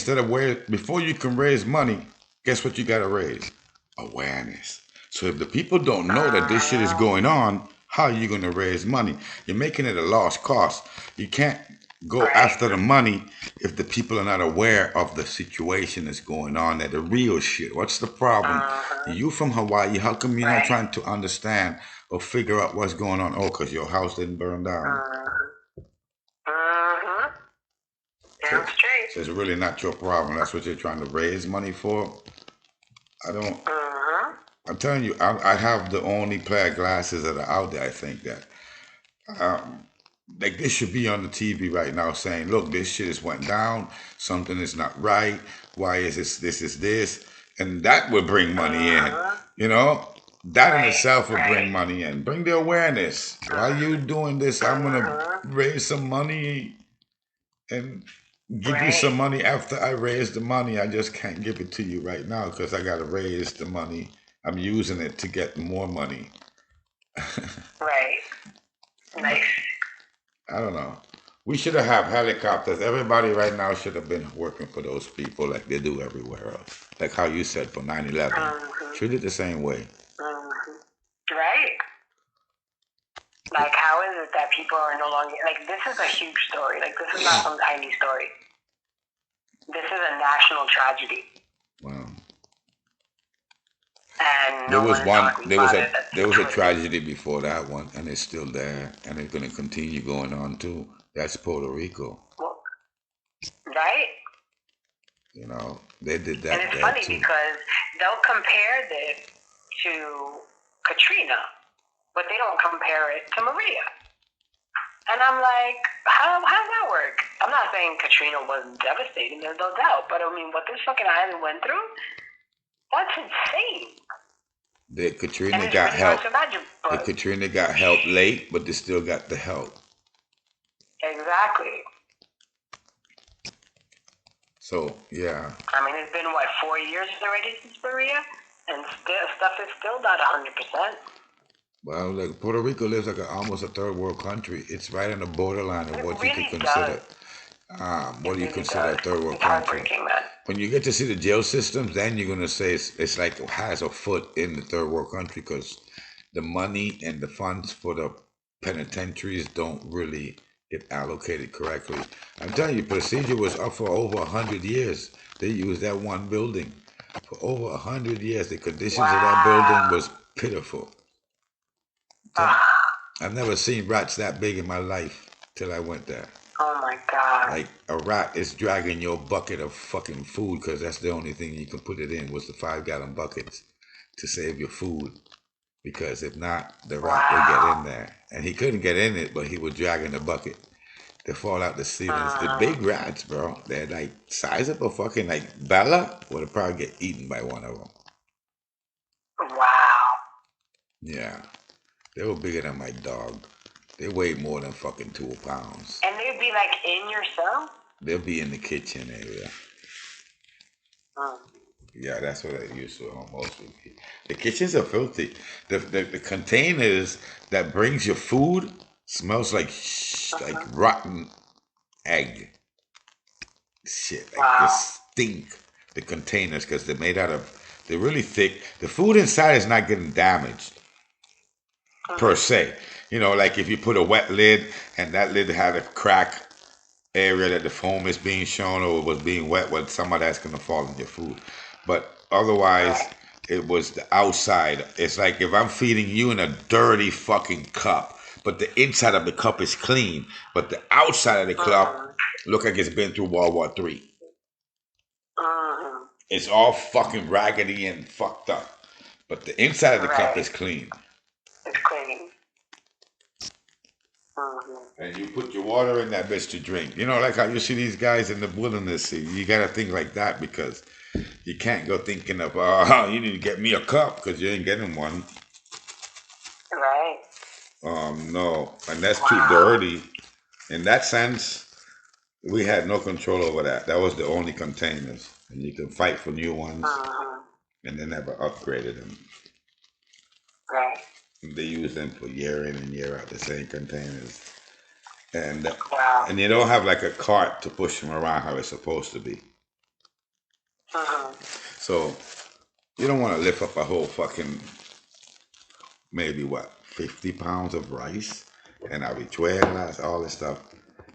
Speaker 1: before you can raise money, guess what you gotta raise? Awareness. So if the people don't know that this shit is going on, how are you gonna raise money? You're making it a lost cost. You can't go after the money if the people are not aware of the situation that's going on, that the real shit. What's the problem? You from Hawaii, how come you're not trying to understand or figure out what's going on? Oh, because your house didn't burn down.
Speaker 2: Damn straight.
Speaker 1: So it's really not your problem. That's what you're trying to raise money for? I'm telling you, I have the only pair of glasses that are out there. I think that like this should be on the TV right now saying, look, this shit has went down. Something is not right. Why is this is this? And that would bring money in. That in itself would bring money in. Bring the awareness. While you doing this, I'm going to raise some money and give you some money after I raise the money. I just can't give it to you right now because I got to raise the money. I'm using it to get more money.
Speaker 2: Right. Nice.
Speaker 1: I don't know. We should have helicopters. Everybody right now should have been working for those people like they do everywhere else. Like how you said for 9/11. Treat it the same way.
Speaker 2: Right. Like, how is it that people are no longer... Like, this is a huge story. Like, this is not some tiny story. This is a national tragedy.
Speaker 1: Wow.
Speaker 2: And
Speaker 1: there was a tragedy before that one, and it's still there, and it's going to continue going on too. That's Puerto Rico.
Speaker 2: Well, right?
Speaker 1: They did that.
Speaker 2: And it's funny because they'll compare this to Katrina, but they don't compare it to Maria. And I'm like, how does that work? I'm not saying Katrina wasn't devastating, there's no doubt, but I mean, what this fucking island went through, that's insane.
Speaker 1: The Katrina got help. The Katrina got help late, but they still got the help.
Speaker 2: Exactly.
Speaker 1: So, yeah.
Speaker 2: I mean, it's been, 4 years already since Maria? And stuff is still not 100%.
Speaker 1: Well, like Puerto Rico lives like almost a third world country. It's right on the borderline of what you can consider. What do you consider a third world country? When you get to see the jail systems, then you're gonna say it's like it has a foot in the third world country because the money and the funds for the penitentiaries don't really get allocated correctly. I'm telling you, procedure was up for over 100 years. They used that one building for over 100 years. The conditions of that building was pitiful. So I've never seen rats that big in my life till I went there.
Speaker 2: Oh my God.
Speaker 1: Like a rat is dragging your bucket of fucking food because that's the only thing you can put it in was the 5 gallon buckets to save your food. Because if not, the rat would get in there. And he couldn't get in it, but he was dragging the bucket to fall out the ceilings. The big rats, bro, they're like size of a fucking like Bella would have probably get eaten by one of them.
Speaker 2: Wow.
Speaker 1: Yeah, they were bigger than my dog. They weighed more than fucking 2 pounds.
Speaker 2: And they'd be like in your cell?
Speaker 1: They'll be in the kitchen area. Yeah, that's what I used to mostly be. The kitchens are filthy. The containers that brings your food smells like rotten egg. Shit, like this stink. The containers because they're made out of, they're really thick. The food inside is not getting damaged per se. You know, like if you put a wet lid and that lid had a crack area that the foam is being shown or was being wet, well, some of that's gonna fall in your food. But otherwise, it was the outside. It's like if I'm feeding you in a dirty fucking cup, but the inside of the cup is clean, but the outside of the cup look like it's been through World War III. It's all fucking raggedy and fucked up, but the inside of the cup is clean.
Speaker 2: It's clean.
Speaker 1: And you put your water in that bitch to drink. You know, like how you see these guys in the wilderness. You gotta think like that because you can't go thinking of, you need to get me a cup because you ain't getting one.
Speaker 2: Right.
Speaker 1: No, and that's too dirty. In that sense, we had no control over that. That was the only containers, and you can fight for new ones, and they never upgraded them.
Speaker 2: Right.
Speaker 1: They use them for year in and year out, the same containers. And and you don't have like a cart to push them around how it's supposed to be. So you don't want to lift up a whole fucking, maybe what, 50 pounds of rice and habichuelas, all this stuff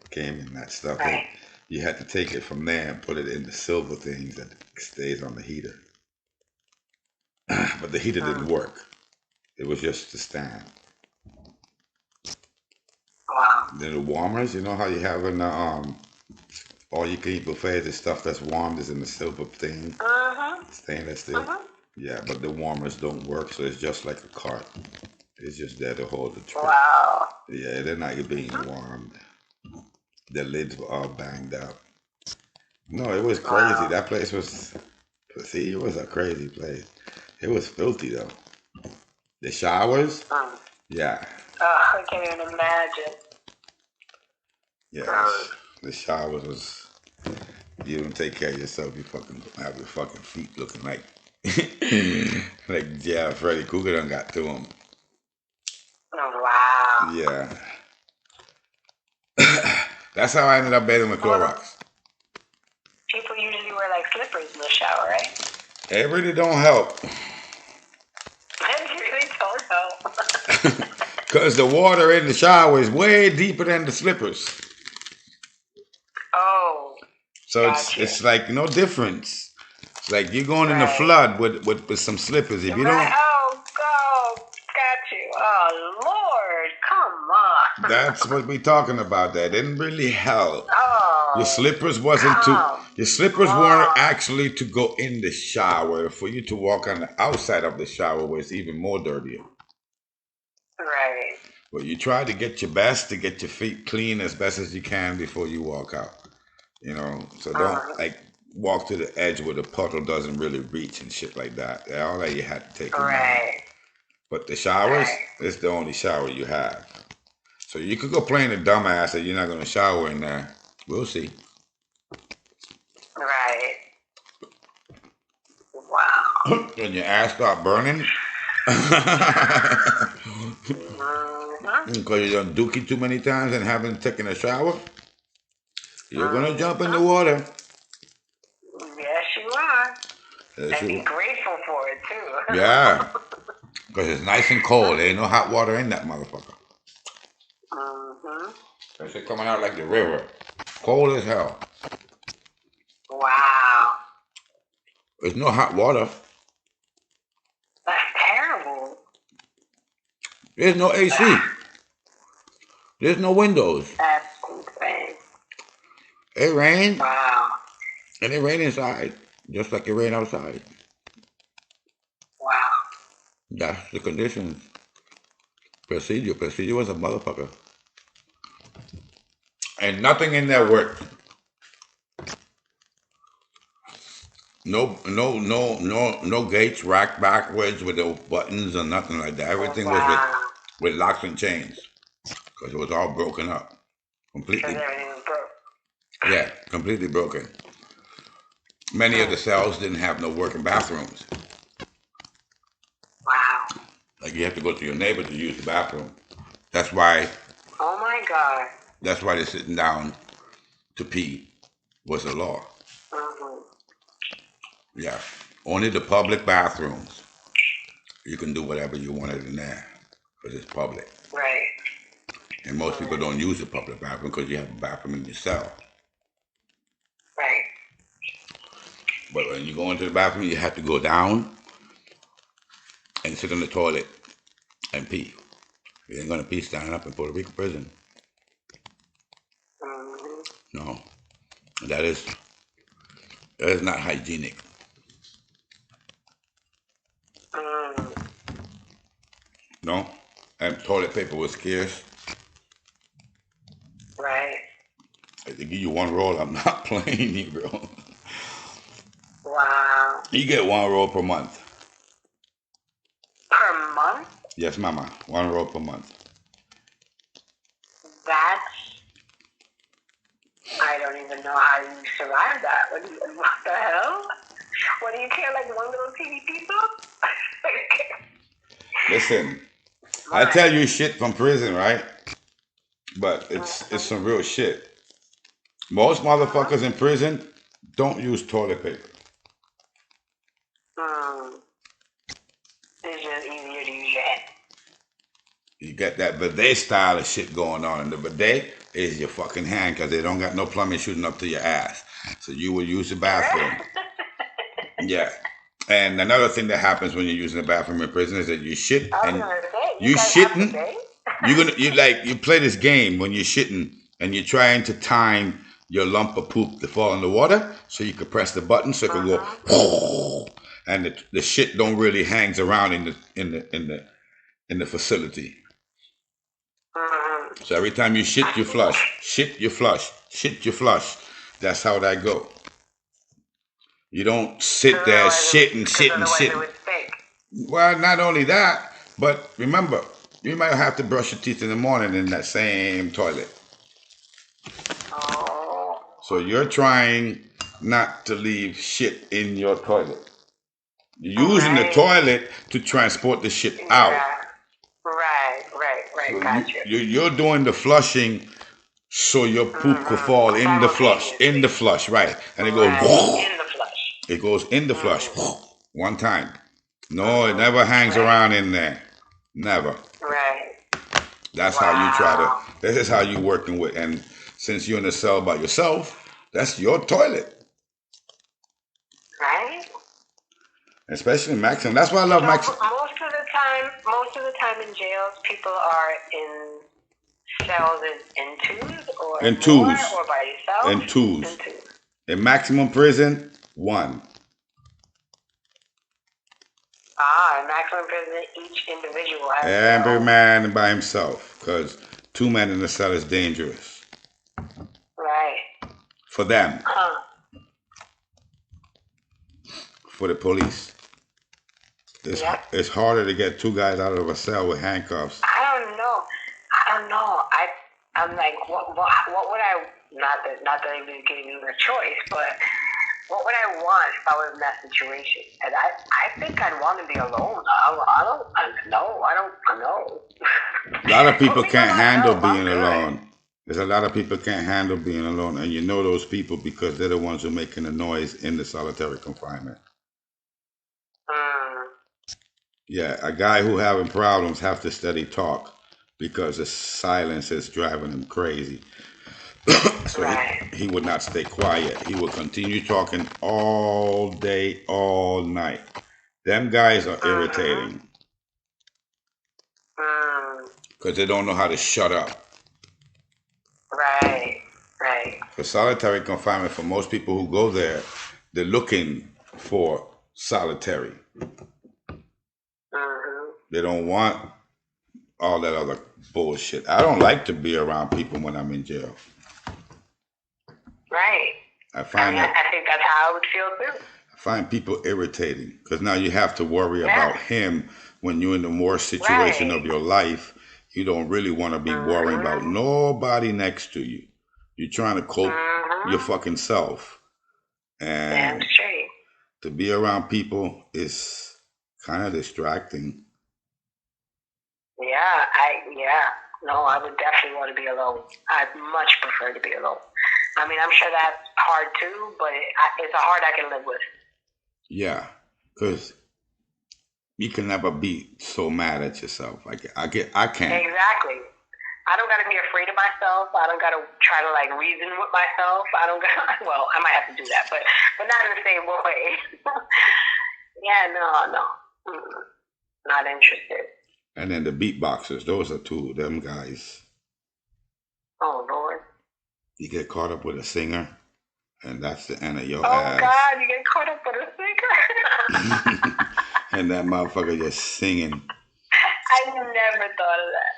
Speaker 1: came in that stuff.
Speaker 2: Right.
Speaker 1: You had to take it from there and put it in the silver things that stays on the heater. But the heater didn't work. It was just the stand.
Speaker 2: Wow.
Speaker 1: Then the warmers, you know how you have in the all you can eat buffet, the stuff that's warmed is in the silver thing, stainless steel. Yeah, but the warmers don't work, so it's just like a cart. It's just there to hold the tray.
Speaker 2: Wow.
Speaker 1: Yeah, they're not being warmed. The lids were all banged up. No, it was crazy. That place was, see, it was a crazy place. It was filthy though. The showers, yeah.
Speaker 2: Oh, I can't even imagine.
Speaker 1: Yeah, the showers was, you don't take care of yourself, you fucking have your fucking feet looking like, like Freddy Krueger done got to him.
Speaker 2: Wow.
Speaker 1: Yeah. That's how I ended up bathing with Clorox.
Speaker 2: People usually wear like slippers in the shower, right?
Speaker 1: It really don't help.
Speaker 2: It really don't help.
Speaker 1: Because the water in the shower is way deeper than the slippers.
Speaker 2: Oh.
Speaker 1: So it's like no difference. It's like you're going in the flood with some slippers. If you don't.
Speaker 2: Oh, go. Got you. Oh, Lord. Come on.
Speaker 1: That's what we're talking about. That didn't really help.
Speaker 2: Oh.
Speaker 1: Your slippers wasn't to. Your slippers weren't actually to go in the shower. For you to walk on the outside of the shower where it's even more dirtier.
Speaker 2: Right.
Speaker 1: But you try to get your best to get your feet clean as best as you can before you walk out. You know, so don't like walk to the edge where the puddle doesn't really reach and shit like that. All that you had to take.
Speaker 2: Right.
Speaker 1: But the showers, it's the only shower you have. So you could go playing a dumbass that you're not going to shower in there. We'll see.
Speaker 2: Right. Wow.
Speaker 1: When your ass start burning. Because you done dookie too many times and haven't taken a shower. You're going to jump in the water.
Speaker 2: Yes, you are. And be grateful for it, too.
Speaker 1: Yeah. Because it's nice and cold. There ain't no hot water in that motherfucker. It's coming out like the river. Cold as hell.
Speaker 2: Wow.
Speaker 1: There's no hot water.
Speaker 2: That's terrible.
Speaker 3: There's no AC. There's no windows.
Speaker 2: That's insane.
Speaker 3: It rains,
Speaker 2: Wow.
Speaker 3: and it rain inside, just like it rain outside.
Speaker 2: Wow.
Speaker 3: That's the conditions. Procedure was a motherfucker. And nothing in there worked. No gates racked backwards with no buttons or nothing like that. Everything was
Speaker 2: Wow.
Speaker 3: with locks and chains because it was all broken up,
Speaker 2: Because
Speaker 3: completely.
Speaker 2: everything was broke.
Speaker 3: Yeah, completely broken. Many of the cells didn't have no working bathrooms.
Speaker 2: Wow.
Speaker 3: Like you have to go to your neighbor to use the bathroom. That's why.
Speaker 2: Oh my God.
Speaker 3: That's why they're sitting down to pee was the law.
Speaker 2: Mm-hmm.
Speaker 3: Yeah, only the public bathrooms. You can do whatever you wanted in there because it's public.
Speaker 2: Right.
Speaker 3: And most people don't use the public bathroom because you have a bathroom in your cell.
Speaker 2: Right.
Speaker 3: But when you go into the bathroom, you have to go down and sit on the toilet and pee. You ain't gonna pee standing up in Puerto Rico prison.
Speaker 2: Mm-hmm.
Speaker 3: No, that is not hygienic.
Speaker 2: Mm.
Speaker 3: No, and toilet paper was scarce.
Speaker 2: Right.
Speaker 3: They give you one roll. I'm not playing you, bro.
Speaker 2: Wow.
Speaker 3: You get one roll per month.
Speaker 2: Per month?
Speaker 3: Yes, mama. One roll per month.
Speaker 2: That's. I don't even know how you survive that. What the hell? What do you care, like one little teeny people?
Speaker 3: Listen, I tell you shit from prison, right? But it's some real shit. Most motherfuckers in prison don't use toilet paper.
Speaker 2: It's just easier to use your hand.
Speaker 3: You get that bidet style of shit going on. And the bidet is your fucking hand because they don't got no plumbing shooting up to your ass. So you will use the bathroom. Yeah. And another thing that happens when you're using the bathroom in prison is that you shit and you shitting. You play this game when you're shitting and you're trying to time your lump of poop to fall in the water so you could press the button so it could go and the shit don't really hangs around in the facility. So every time you shit, you flush. Shit, you flush. Shit, you flush. That's how that go. You don't sit there shit and shit and shit. Well, not only that, but remember, you might have to brush your teeth in the morning in that same toilet.
Speaker 2: Oh.
Speaker 3: So you're trying not to leave shit in your toilet. You're using the toilet to transport the shit out.
Speaker 2: Yeah. Right.
Speaker 3: So
Speaker 2: Gotcha.
Speaker 3: you're doing the flushing so your poop could fall in the flush, right? And it goes
Speaker 2: in the flush.
Speaker 3: It goes in the flush one time. No, it never hangs around in there. Never.
Speaker 2: Right.
Speaker 3: That's how you try to. This is how you working with. And since you're in a cell by yourself, that's your toilet.
Speaker 2: Right.
Speaker 3: Especially Maximum. That's why I love Maximum.
Speaker 2: Most of the time in jails, people are in cells in twos or
Speaker 3: in twos
Speaker 2: or by yourself.
Speaker 3: In twos. In maximum prison, one.
Speaker 2: In maximum prison, each individual has
Speaker 3: every man by himself, because 2 men in the cell is dangerous.
Speaker 2: Right.
Speaker 3: For them. For the police. It's harder to get 2 guys out of a cell with handcuffs.
Speaker 2: I don't know. I'm like, what would I? Not that I was giving you a choice, but what would I want if I was in that situation? And I think I'd want to be alone. I don't know.
Speaker 3: A lot of people can't handle being alone. There's a lot of people can't handle being alone, and you know those people because they're the ones who are making the noise in the solitary confinement. Yeah, a guy who having problems have to study talk because the silence is driving him crazy. So he would not stay quiet. He would continue talking all day, all night. Them guys are irritating. because they don't know how to shut up.
Speaker 2: Right. Right.
Speaker 3: For solitary confinement, for most people who go there, they're looking for solitary. They don't want all that other bullshit. I don't like to be around people when I'm in jail.
Speaker 2: Right.
Speaker 3: I find
Speaker 2: I think that's how I would feel too.
Speaker 3: I find people irritating because now you have to worry about him when you're in the worst situation of your life. You don't really want to be worrying about nobody next to you. You're trying to cope your fucking self. And to be around people is kind of distracting.
Speaker 2: No, I would definitely want to be alone. I'd much prefer to be alone. I mean, I'm sure that's hard too, but it's a hard I can live with.
Speaker 3: Yeah, because you can never be so mad at yourself. I can't.
Speaker 2: Exactly. I don't got to be afraid of myself. I don't got to try to like reason with myself. I don't got. Well, I might have to do that, but not in the same way. No. Not interested.
Speaker 3: And then the beatboxers, those are two of them guys.
Speaker 2: Oh, Lord.
Speaker 3: You get caught up with a singer, and that's the end of your
Speaker 2: Oh,
Speaker 3: ass.
Speaker 2: God, you get caught up with a singer?
Speaker 3: And that motherfucker just singing.
Speaker 2: I never thought of that.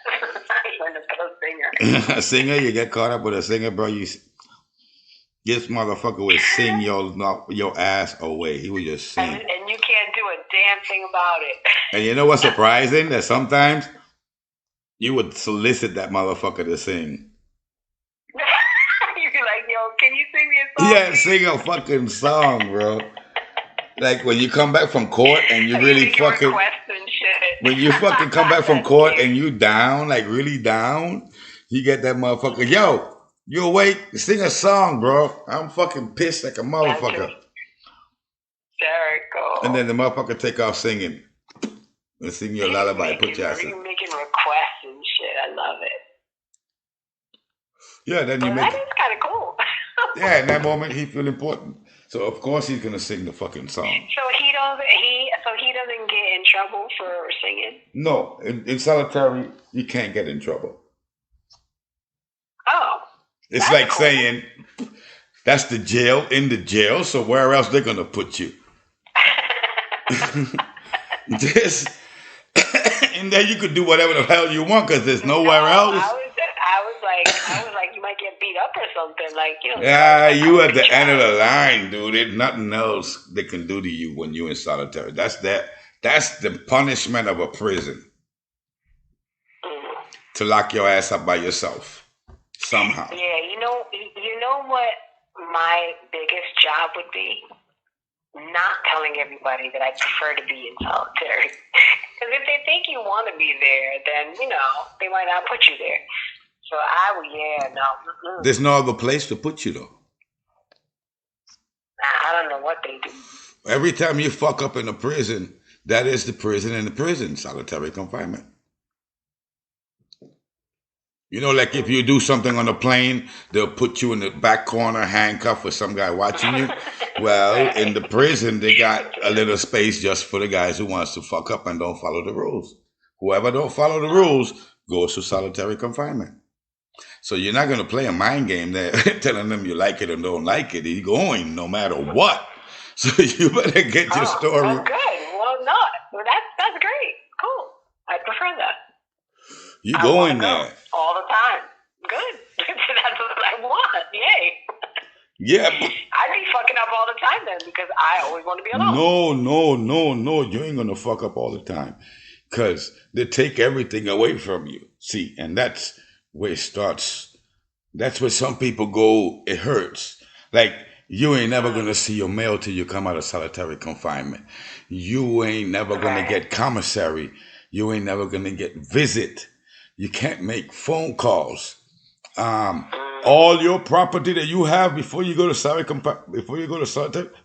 Speaker 2: I went up with a singer.
Speaker 3: A singer, you get caught up with a singer, bro. This motherfucker would sing your ass away. He would just sing.
Speaker 2: And you can't do a damn thing about it.
Speaker 3: And you know what's surprising? That sometimes you would solicit that motherfucker to sing.
Speaker 2: You're like, yo, can you sing me a song?
Speaker 3: Yeah, sing a fucking song, bro. Like when you come back from court and you really fucking... When you fucking come back from court and you down, like really down, you get that motherfucker, yo, you awake? Sing a song, bro. I'm fucking pissed like a motherfucker.
Speaker 2: Jericho.
Speaker 3: And then the motherfucker take off singing. And sing your lullaby, put your ass in.
Speaker 2: You're making requests and shit. I love it.
Speaker 3: Yeah, then you make...
Speaker 2: That is kind of cool.
Speaker 3: Yeah, in that moment, he feel important. So, of course, he's going to sing the fucking song.
Speaker 2: So he doesn't get in trouble for singing?
Speaker 3: No, in solitary, you can't get in trouble.
Speaker 2: Oh.
Speaker 3: It's like cool. Saying, that's the jail, in the jail, so where else they're going to put you? And then you could do whatever the hell you want because there's nowhere else.
Speaker 2: I was like, you might get beat up or something. Like, you know.
Speaker 3: Yeah, you at the end of the line, dude. There's nothing else they can do to you when you're in solitary. That's the punishment of a prison. To lock your ass up by yourself. Somehow.
Speaker 2: Yeah, you know what my biggest job would be? Not telling everybody that I prefer to be in solitary. Because if they think you want to be there, then, they might not put you there. So no.
Speaker 3: There's no other place to put you, though.
Speaker 2: I don't know what they do.
Speaker 3: Every time you fuck up in a prison, that is the prison in the prison, solitary confinement. Like if you do something on a plane, they'll put you in the back corner, handcuffed with some guy watching you. Well, in the prison, they got a little space just for the guys who wants to fuck up and don't follow the rules. Whoever don't follow the rules goes to solitary confinement. So you're not going to play a mind game there telling them you like it or don't like it. You're going no matter what. So you better get your story.
Speaker 2: Oh, good. Well, no. Well, that's great. Cool. I prefer that.
Speaker 3: You go in there.
Speaker 2: All the time. Good. That's what I want. Yay.
Speaker 3: Yeah.
Speaker 2: I'd be fucking up all the time then because I always want to be alone.
Speaker 3: No. You ain't going to fuck up all the time because they take everything away from you. See, and that's where it starts. That's where some people go, it hurts. Like, you ain't never going to see your mail till you come out of solitary confinement. You ain't never going to get commissary. You ain't never going to get visit. You can't make phone calls. All your property that you have before you go to solitary,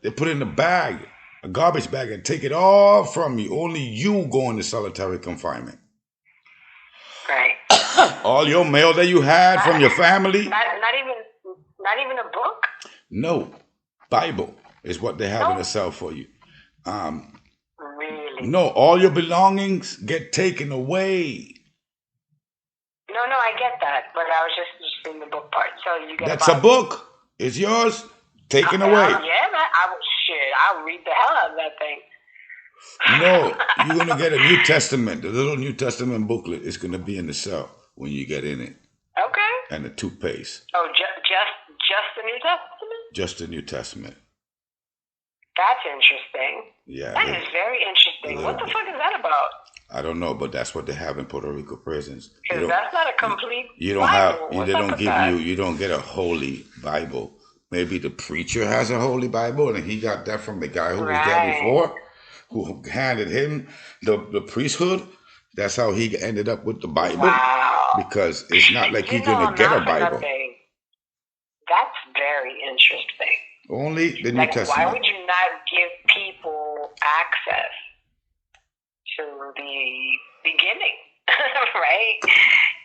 Speaker 3: they put it in a bag, a garbage bag, and take it all from you. Only you go into solitary confinement.
Speaker 2: Right.
Speaker 3: All your mail that you had from your family.
Speaker 2: Not even a book?
Speaker 3: No. Bible is what they have in the cell for you.
Speaker 2: Really?
Speaker 3: No, all your belongings get taken away.
Speaker 2: No, I get that, but I was just in the book part. So you get
Speaker 3: That's a book. It's yours. Taken away.
Speaker 2: Yeah, man. I'll read the hell out of that thing.
Speaker 3: No, you're gonna get a New Testament. The little New Testament booklet is gonna be in the cell when you get in it,
Speaker 2: Okay.
Speaker 3: and the toothpaste.
Speaker 2: Oh, just the New Testament?
Speaker 3: Just the New Testament.
Speaker 2: That's interesting.
Speaker 3: Yeah.
Speaker 2: That is very interesting. What the fuck is that about?
Speaker 3: I don't know, but that's what they have in Puerto Rico prisons.
Speaker 2: Because that's not a complete
Speaker 3: You don't
Speaker 2: Bible.
Speaker 3: have.
Speaker 2: What's
Speaker 3: They
Speaker 2: up
Speaker 3: don't
Speaker 2: with
Speaker 3: give
Speaker 2: that?
Speaker 3: you. You don't get a holy Bible. Maybe the preacher has a holy Bible, and he got that from the guy who was there
Speaker 2: Right.
Speaker 3: before, who handed him the priesthood. That's how he ended up with the Bible.
Speaker 2: Wow.
Speaker 3: Because it's not like
Speaker 2: You
Speaker 3: you're
Speaker 2: know,
Speaker 3: gonna get a
Speaker 2: not for
Speaker 3: Bible.
Speaker 2: nothing. That's very interesting.
Speaker 3: Only the New
Speaker 2: Like, why
Speaker 3: Testament.
Speaker 2: would you not give people access to the beginning? Right?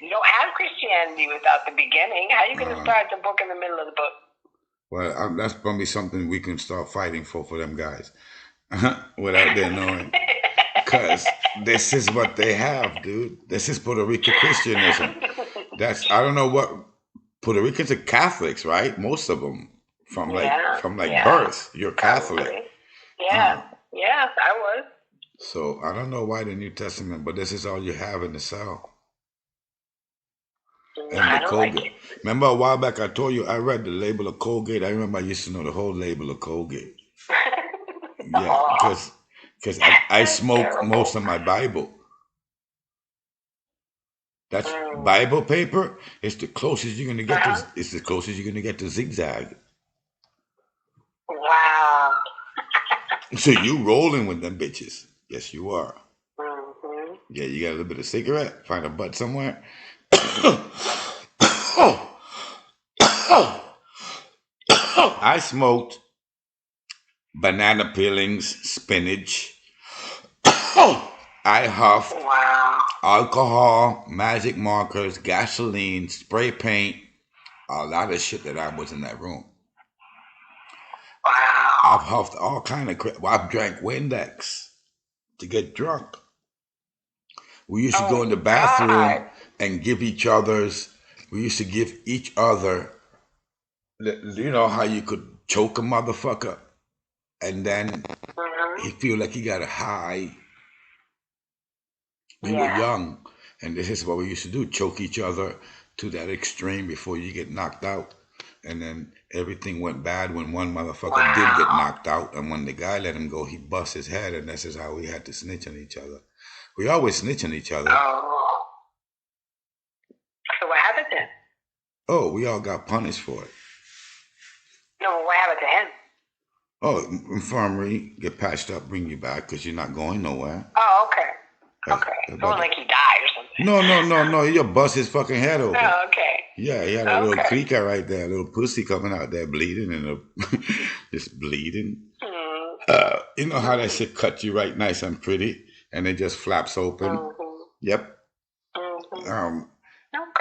Speaker 2: You don't have Christianity without the beginning. How are you going to start the book in the middle of the book?
Speaker 3: Well, that's probably something we can start fighting for them guys, without them knowing. Because this is what they have, dude. This is Puerto Rico Christianism. I don't know what Puerto Ricans are Catholics, right? Most of them from birth. You're Catholic.
Speaker 2: Probably. Yeah, I was.
Speaker 3: So I don't know why the New Testament, but this is all you have in the cell. And
Speaker 2: I
Speaker 3: the
Speaker 2: don't like
Speaker 3: Colgate.
Speaker 2: it.
Speaker 3: Remember a while back I told you I read the label of Colgate. I remember I used to know the whole label of Colgate. Yeah, because I smoke
Speaker 2: terrible.
Speaker 3: most of my Bible. That's Bible paper. It's the closest you're gonna get to. It's the closest you're gonna get to zigzag.
Speaker 2: Wow.
Speaker 3: So you rolling with them bitches? Yes, you are.
Speaker 2: Mm-hmm.
Speaker 3: Yeah, you got a little bit of cigarette. Find a butt somewhere. I smoked banana peelings, spinach. I huffed
Speaker 2: Wow.
Speaker 3: alcohol, magic markers, gasoline, spray paint, a lot of shit that I was in that room.
Speaker 2: Wow.
Speaker 3: I've huffed all kind of crap. I've drank Windex to get drunk. We used to go in the bathroom
Speaker 2: God.
Speaker 3: and give each other's. We used to give each other. You know how you could choke a motherfucker, and then he feel like he got a high. We were young, and this is what we used to do: choke each other to that extreme before you get knocked out. And then everything went bad when one motherfucker did get knocked out, and when the guy let him go, he bust his head, and this is how we had to snitch on each other. We always snitch on each other.
Speaker 2: Oh. So what happened then?
Speaker 3: Oh, we all got punished for it.
Speaker 2: No, what happened to him?
Speaker 3: Oh, infirmary, get patched up, bring you back because you're not going nowhere.
Speaker 2: Oh, okay. Okay. It wasn't like he died or something.
Speaker 3: No. You bust his fucking head open.
Speaker 2: Oh, okay.
Speaker 3: Yeah, he had a little creaker right there, a little pussy coming out there bleeding and just bleeding. You know how that shit cut you right nice and pretty and it just flaps open?
Speaker 2: Mm-hmm.
Speaker 3: Yep.
Speaker 2: Mm-hmm.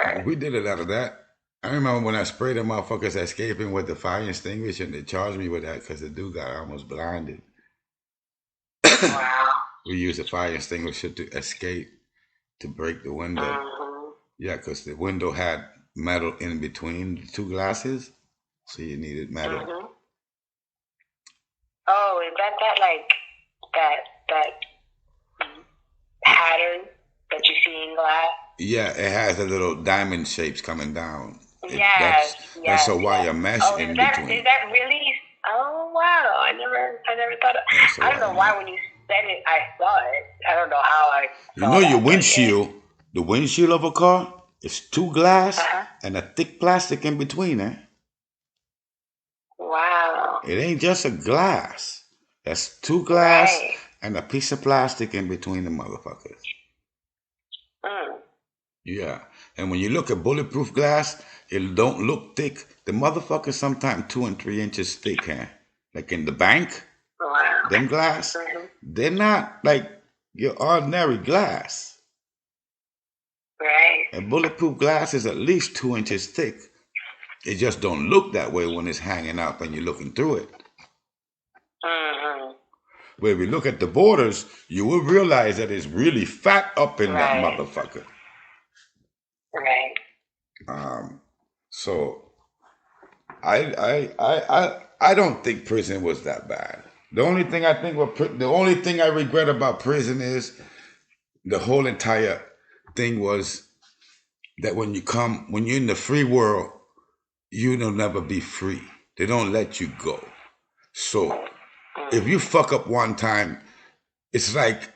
Speaker 2: Okay.
Speaker 3: We did it out of that. I remember when I sprayed the motherfuckers escaping with the fire extinguisher and they charged me with that because the dude got almost blinded.
Speaker 2: Wow.
Speaker 3: We used a fire extinguisher to escape, to break the window.
Speaker 2: Mm-hmm.
Speaker 3: Yeah, because the window had metal in between the two glasses, so you needed metal.
Speaker 2: Mm-hmm. Oh, is that like that pattern that you see in glass?
Speaker 3: Yeah, it has the little diamond shapes coming down.
Speaker 2: Yes.
Speaker 3: That's a wire mesh in between.
Speaker 2: Is that really? Oh wow! I never thought of. I don't know why when you said it, I saw it. I don't know how I.
Speaker 3: You know your windshield, the windshield of a car is two glass and a thick plastic in between, eh?
Speaker 2: Wow.
Speaker 3: It ain't just a glass. That's two glass and a piece of plastic in between the motherfuckers. Yeah. And when you look at bulletproof glass, it don't look thick. The motherfuckers sometimes 2 and 3 inches thick, huh? Like in the bank, them glass, they're not like your ordinary glass.
Speaker 2: Right.
Speaker 3: And bulletproof glass is at least 2 inches thick. It just don't look that way when it's hanging up and you're looking through it. But if you look at the borders, you will realize that it's really fat up in that motherfucker.
Speaker 2: Right.
Speaker 3: So I don't think prison was that bad. The only thing I think the only thing I regret about prison is the whole entire thing was that when you're in the free world, you'll never be free. They don't let you go. So if you fuck up one time, it's like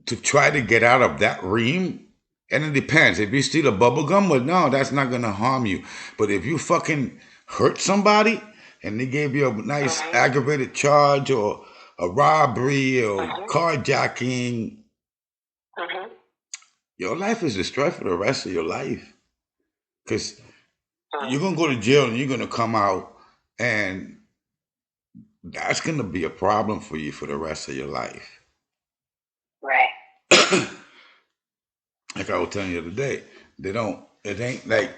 Speaker 3: to try to get out of that ream. And it depends. If you steal a bubble gum, well, no, that's not gonna harm you. But if you fucking hurt somebody and they gave you a nice aggravated charge or a robbery or carjacking, your life is destroyed for the rest of your life. Because you're gonna go to jail and you're gonna come out, and that's gonna be a problem for you for the rest of your life.
Speaker 2: Right.
Speaker 3: Like I was telling you the other day, it ain't like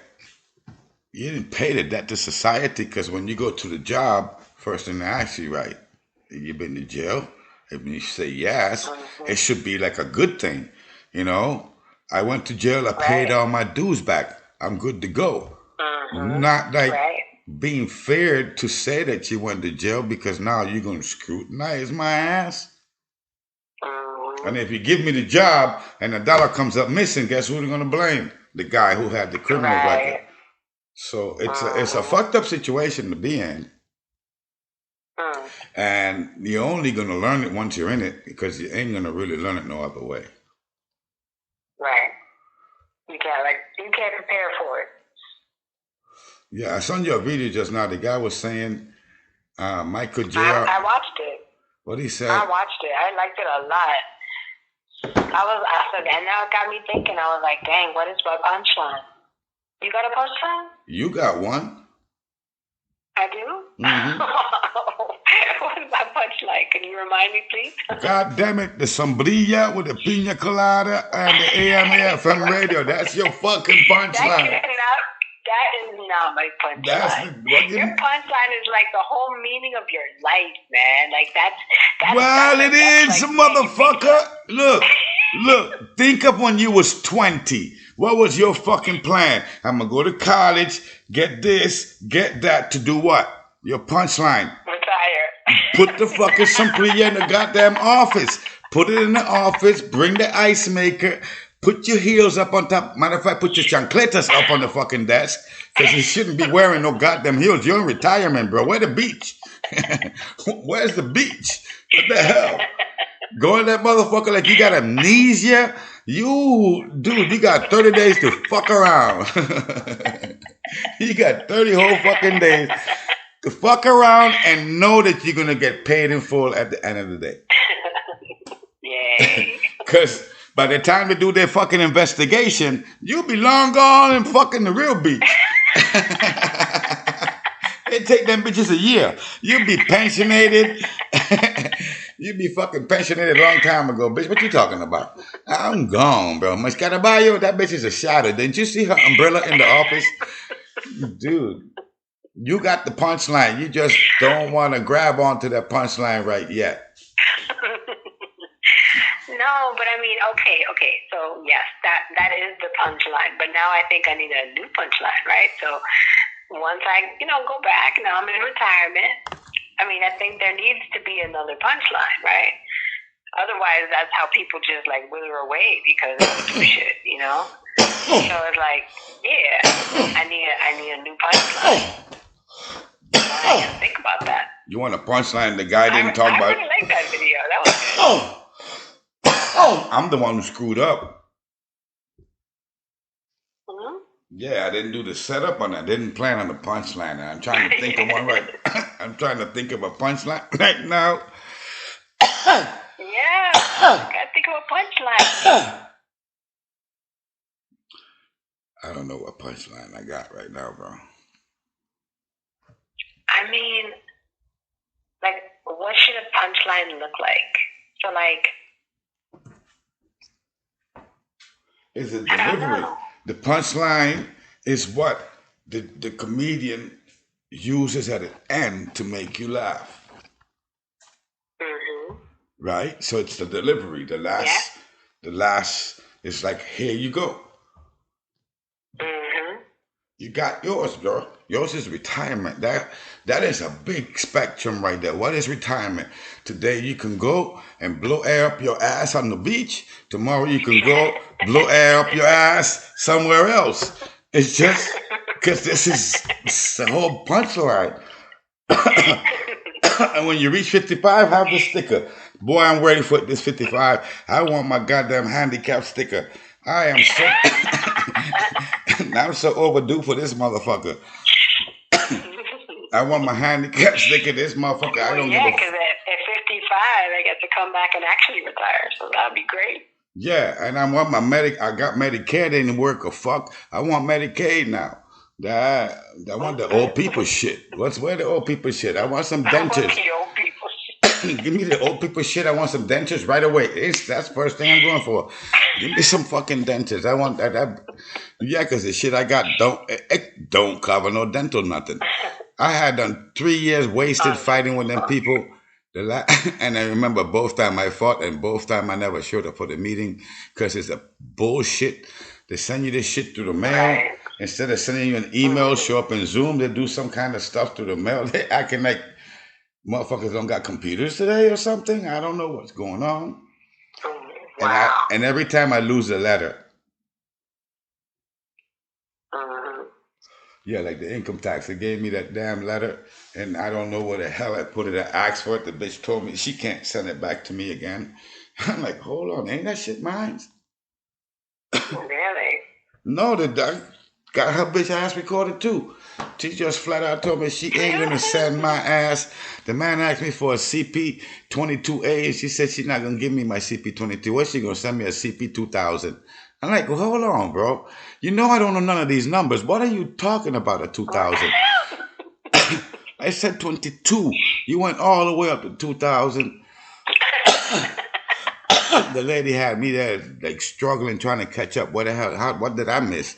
Speaker 3: you didn't pay the debt to society, because when you go to the job, first thing they ask you, right, you been to jail? If you say yes, it should be like a good thing, you know? I went to jail, I paid all my dues back. I'm good to go. Not like being feared to say that you went to jail because now you're going to scrutinize my ass. And if you give me the job and the dollar comes up missing, guess who they're going to blame? The guy who had the criminal record. So it's a fucked up situation to be in. And you're only going to learn it once you're in it, because you ain't going to really learn it no other way.
Speaker 2: Right. You can't prepare for it.
Speaker 3: Yeah, I saw your video just now. The guy was saying Michael J.
Speaker 2: I watched it.
Speaker 3: What he said?
Speaker 2: I watched it. I liked it a lot. I said, and now it got me thinking. I was like, dang, what is my punchline? You got a punchline?
Speaker 3: You got one.
Speaker 2: I do?
Speaker 3: Mm-hmm.
Speaker 2: What is my punchline? Can you remind me, please?
Speaker 3: God damn it, the sombrilla with the pina colada and the AM FM radio. That's your fucking punchline.
Speaker 2: That is not my punchline. Your punchline is like the whole meaning of your life, man. Like that's
Speaker 3: well,
Speaker 2: it
Speaker 3: is, like, motherfucker. Look. Think of when you was 20. What was your fucking plan? I'm gonna go to college, get this, get that, to do what? Your punchline.
Speaker 2: Retire.
Speaker 3: Put the fucking sombrilla in the goddamn office. Put it in the office. Bring the ice maker. Put your heels up on top. Matter of fact, put your chancletas up on the fucking desk, because you shouldn't be wearing no goddamn heels. You're in retirement, bro. Where's the beach? Where's the beach? What the hell? Go in that motherfucker like you got amnesia. Dude, you got 30 days to fuck around. You got 30 whole fucking days to fuck around and know that you're going to get paid in full at the end of the day.
Speaker 2: Yay.
Speaker 3: Because by the time they do their fucking investigation, you'll be long gone and fucking the real beach. It take them bitches a year. You'll be pensionated. You be fucking pensionated a long time ago, bitch. What you talking about? I'm gone, bro. Mascaraballo, that bitch is a shadow. Didn't you see her umbrella in the office? Dude, you got the punchline. You just don't want to grab onto that punchline right yet.
Speaker 2: No, but I mean, okay. So yes, that is the punchline. But now I think I need a new punchline, right? So once I, go back, now I'm in retirement. I mean, I think there needs to be another punchline, right? Otherwise, that's how people just like wither away because they don't do shit, So it's like, yeah, I need a new punchline. I gotta think about that.
Speaker 3: You want a punchline? The guy didn't talk about.
Speaker 2: I really like that video. That was good.
Speaker 3: I'm the one who screwed up.
Speaker 2: Mm-hmm.
Speaker 3: Yeah, I didn't do the setup on that. I didn't plan on the punchline. I'm trying to think of one right. I'm trying to think of a punchline right now.
Speaker 2: Yeah, gotta think of a punchline.
Speaker 3: I don't know what punchline I got right now, bro.
Speaker 2: I mean, like, what should a punchline look like? So, like,
Speaker 3: is it delivery? The punchline is what the comedian uses at an end to make you laugh.
Speaker 2: Mm-hmm.
Speaker 3: Right? So it's the delivery. The last is like, here you go.
Speaker 2: Mm-hmm.
Speaker 3: You got yours, bro. Yours is retirement. That is a big spectrum right there. What is retirement? Today you can go and blow air up your ass on the beach. Tomorrow you can go blow air up your ass somewhere else. It's just because this is it's the whole punchline. And when you reach 55, have the sticker. Boy, I'm ready for this 55. I want my goddamn handicap sticker. I am so I'm so overdue for this motherfucker. I want my handicap sticker. This motherfucker. I don't
Speaker 2: yeah,
Speaker 3: give a
Speaker 2: because at 55, I get to come back and actually retire, so that'd be great.
Speaker 3: yeah, and I want my I got Medicare, didn't work a fuck. I want Medicaid now. I want the old people shit. Where the old people shit? I want some
Speaker 2: I want
Speaker 3: dentures.
Speaker 2: the old people.
Speaker 3: Give me the old people shit. I want some dentures right away. That's the first thing I'm going for. Give me some fucking dentures. I want that yeah, because the shit I got it don't cover no dental nothing. I had done 3 years wasted fighting with them people. And I remember both time I fought and both time I never showed up for the meeting because it's a bullshit. They send you this shit through the mail.
Speaker 2: Right.
Speaker 3: Instead of sending you an email, show up in Zoom, they do some kind of stuff through the mail. They acting like motherfuckers don't got computers today or something. I don't know what's going on.
Speaker 2: Wow.
Speaker 3: And every time I lose a letter, yeah, like the income tax, they gave me that damn letter, and I don't know where the hell I put it. I asked for it. The bitch told me she can't send it back to me again. I'm like, hold on, ain't that shit mine?
Speaker 2: Really?
Speaker 3: No, the doc got her bitch ass recorded too. She just flat out told me she ain't gonna send my ass. The man asked me for a CP22A, and she said she's not gonna give me my CP22. What's she gonna send me a CP2000? I'm like, well, hold on, bro. You know I don't know none of these numbers. What are you talking about, a 2000? I said 22. You went all the way up to 2000. The lady had me there, like, struggling, trying to catch up. What the hell? What did I miss?